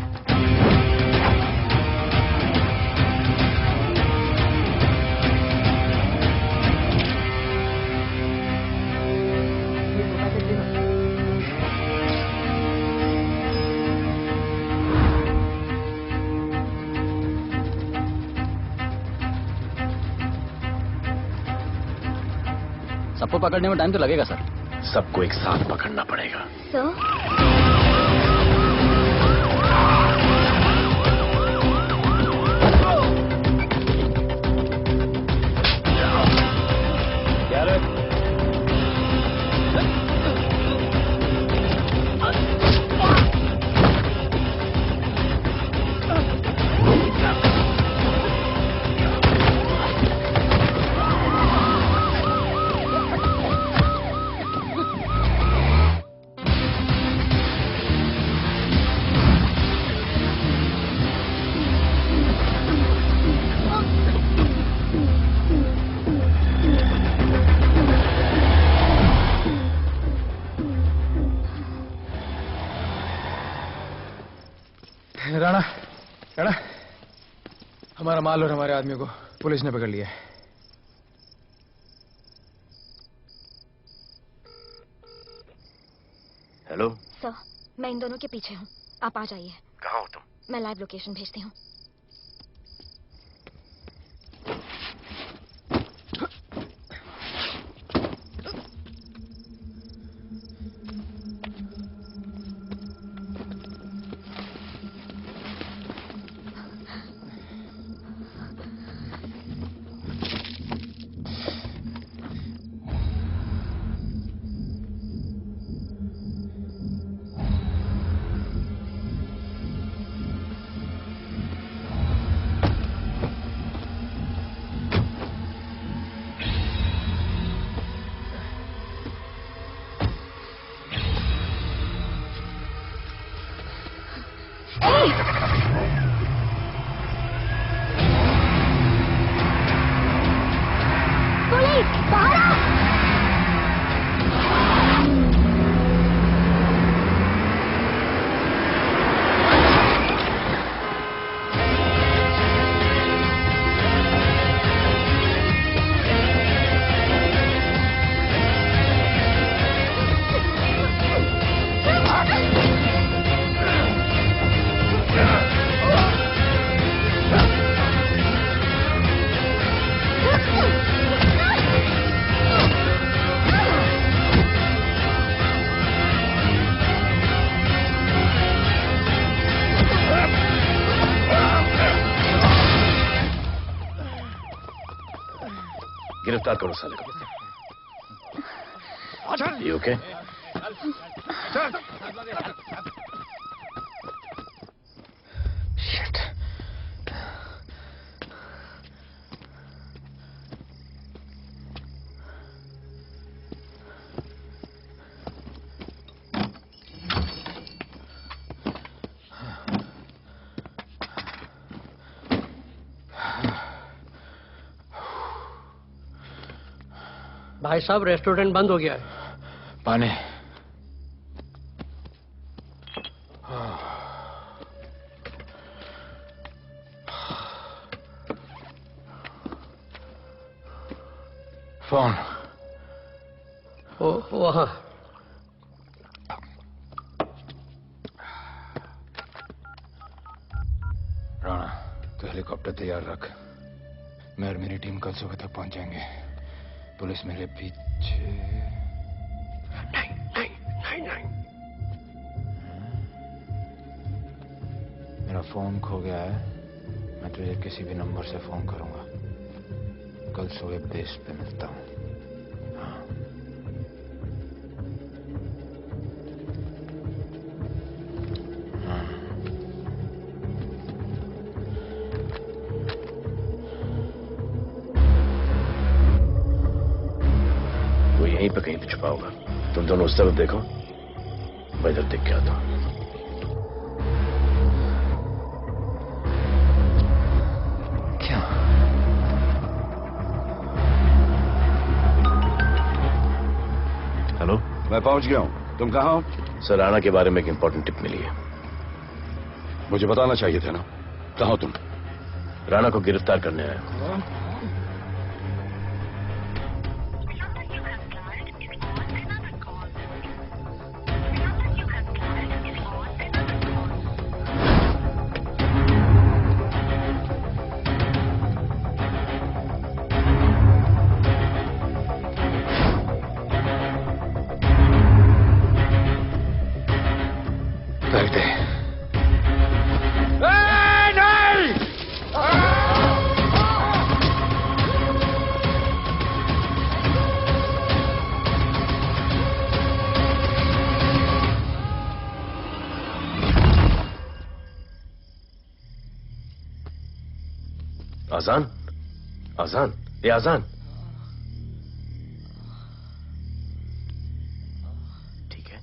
सबको पकड़ने में टाइम तो लगेगा सर। सबको एक साथ पकड़ना पड़ेगा। सर, राणा, राणा, हमारा माल और हमारे आदमियों को पुलिस ने पकड़ लिया है। हेलो, सर, मैं इन दोनों के पीछे हूँ। आप आ जाइए। कहाँ हो तुम? मैं लाइव लोकेशन भेजती हूँ। गिरफ्तार करो साले को। You okay? भाई साहब रेस्टोरेंट बंद हो गया है। पानी। फोन। वहाँ। राणा, तो हेलीकॉप्टर तैयार रख। मैं और मेरी टीम कल सुबह तक पहुंच जाएंगे। पुलिस मेरे पीछे नहीं। मेरा फोन खो गया है। मैं तुझे किसी भी नंबर से फोन करूंगा। कल सुबह बेस पे मिलता हूं। यहीं पे कहीं पे छुपा होगा। तुम दोनों उस तरफ देखो, मैं इधर देख के आता हूं। क्या? हेलो, मैं पहुंच गया हूं। तुम कहां हो? सर, राणा के बारे में एक इंपॉर्टेंट टिप मिली है। मुझे बताना चाहिए था ना। कहां हो तुम? राणा को गिरफ्तार करने आया हूं। आजान, आजान, ये आजान। ठीक है।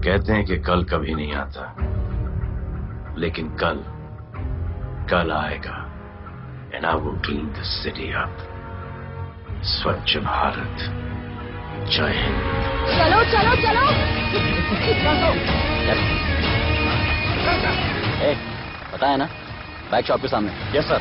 कहते हैं कि कल कभी नहीं आता, लेकिन कल आएगा। And I will clean the city up. स्वच्छ भारत। जय हिंद। चलो चलो चलो। पता है ना, बाइक शॉप के सामने। Yes sir.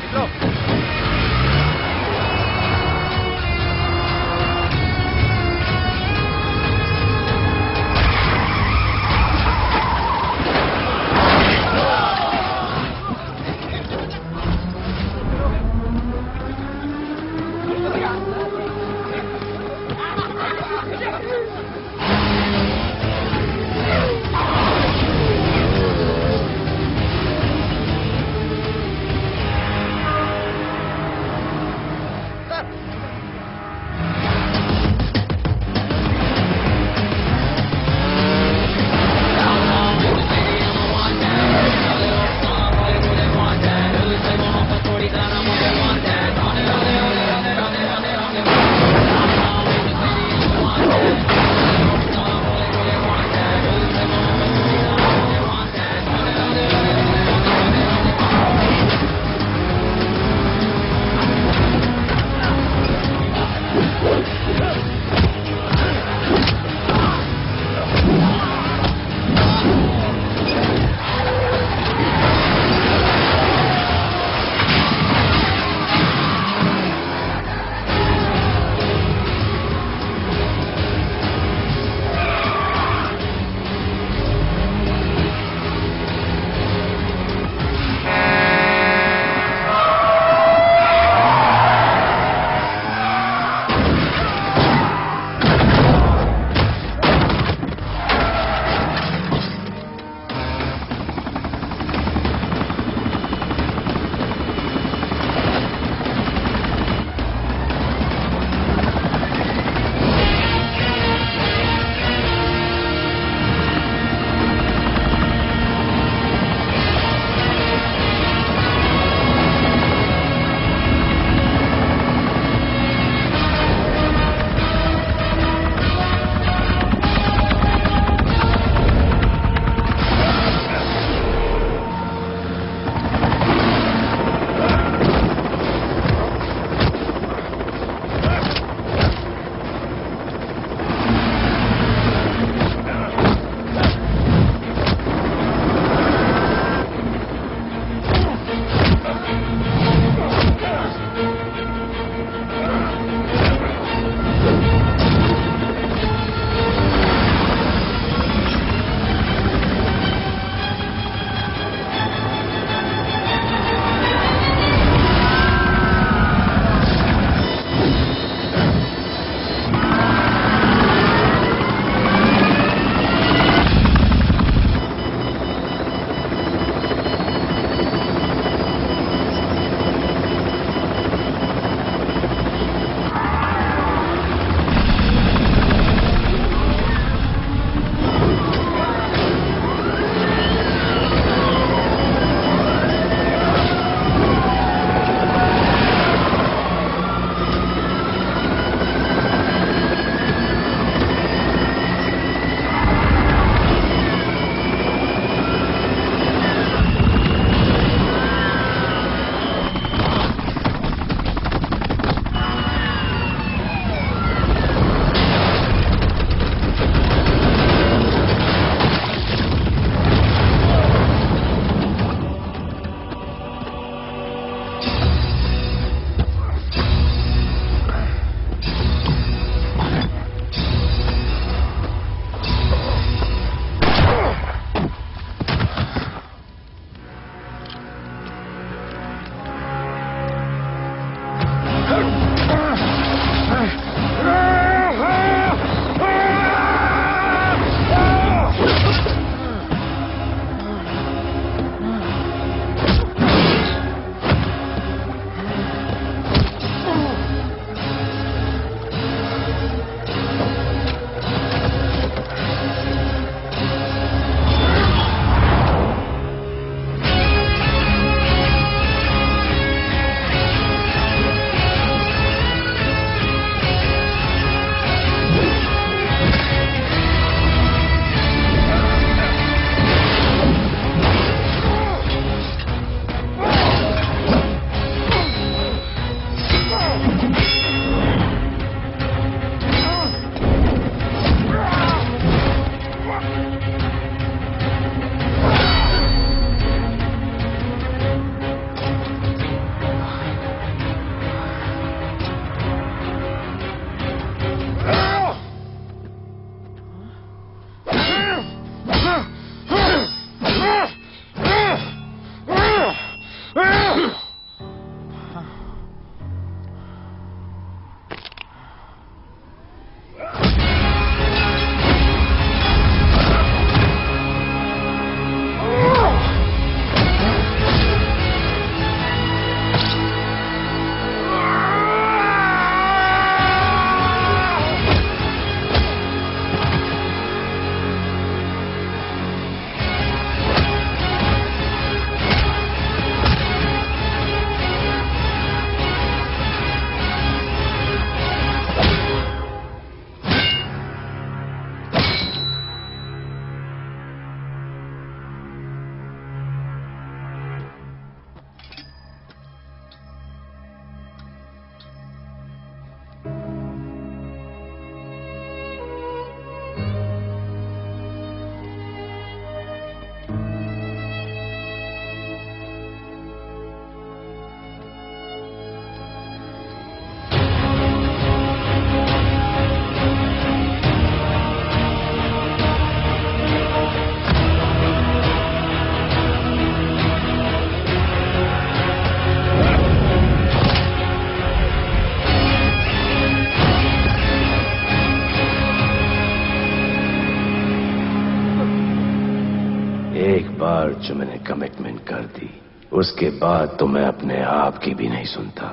बार जो मैंने कमिटमेंट कर दी उसके बाद तो मैं अपने आप की भी नहीं सुनता।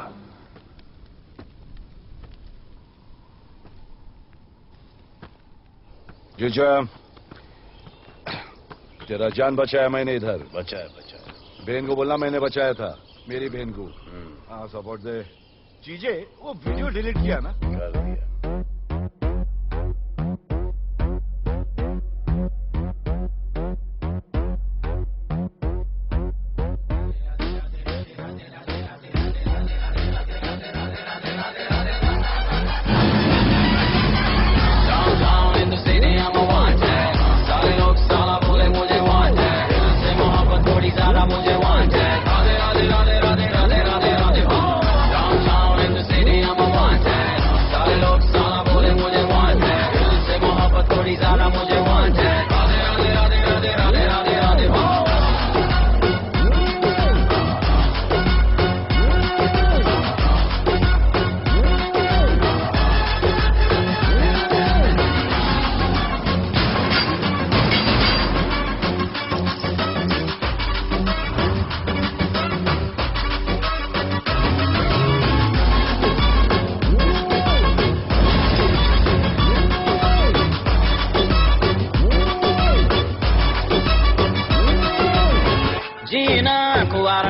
जीजा, तेरा जान बचाया मैंने इधर। बचाया। बहन को बोलना मैंने बचाया था, मेरी बहन को। हाँ सपोर्ट दे। जीजे, वो वीडियो डिलीट किया ना? कर दिया।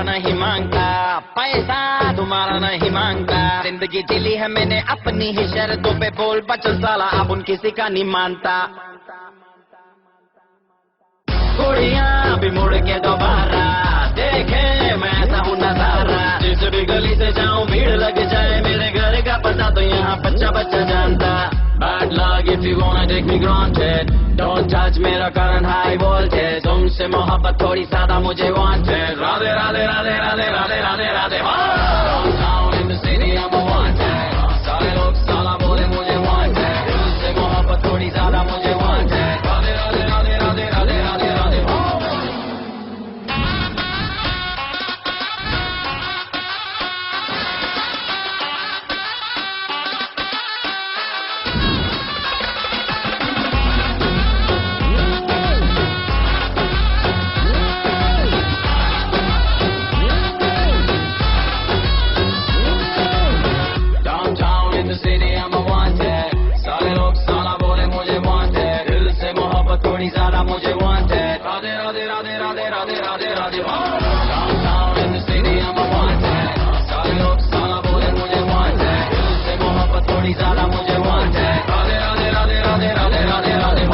नहीं मांगता, पैसा तुम्हारा नहीं मांगता, जिंदगी जिली है मैंने अपनी ही शर्तों पे, बोल बचल साला अब उन किसी का नहीं मानता। कुड़ियाँ भी मुड़ के दोबारा देखे मैं ऐसा हूँ नजारा, जिस भी गली से जाऊँ भीड़ लग जाए, मेरे घर का पता तो यहाँ बच्चा बच्चा जानता। Bad luck if you wanna take me granted, don't touch मेरा current high voltage, तुमसे मोहब्बत थोड़ी ज्यादा मुझे wanted, Radhe Radhe Radhe Radhe Radhe Radhe Radhe. Downtown in the city I'm a wanted, सारे लोग साला बोले मुझे wanted, तुमसे मोहब्बत थोड़ी ज्यादा मुझे wanted, राधे राधे राधे राधे राधे राधे राधे। मुझे wanted, Radhe Radhe Radhe Radhe Radhe Radhe Radhe. Downtown in the city I'm a wanted, सारे लोग साला बोले मुझे wanted, दिल से मोहब्बत थोड़ी ज्यादा मुझे wanted, राधे राधे राधे राधे राधे राधे राधे।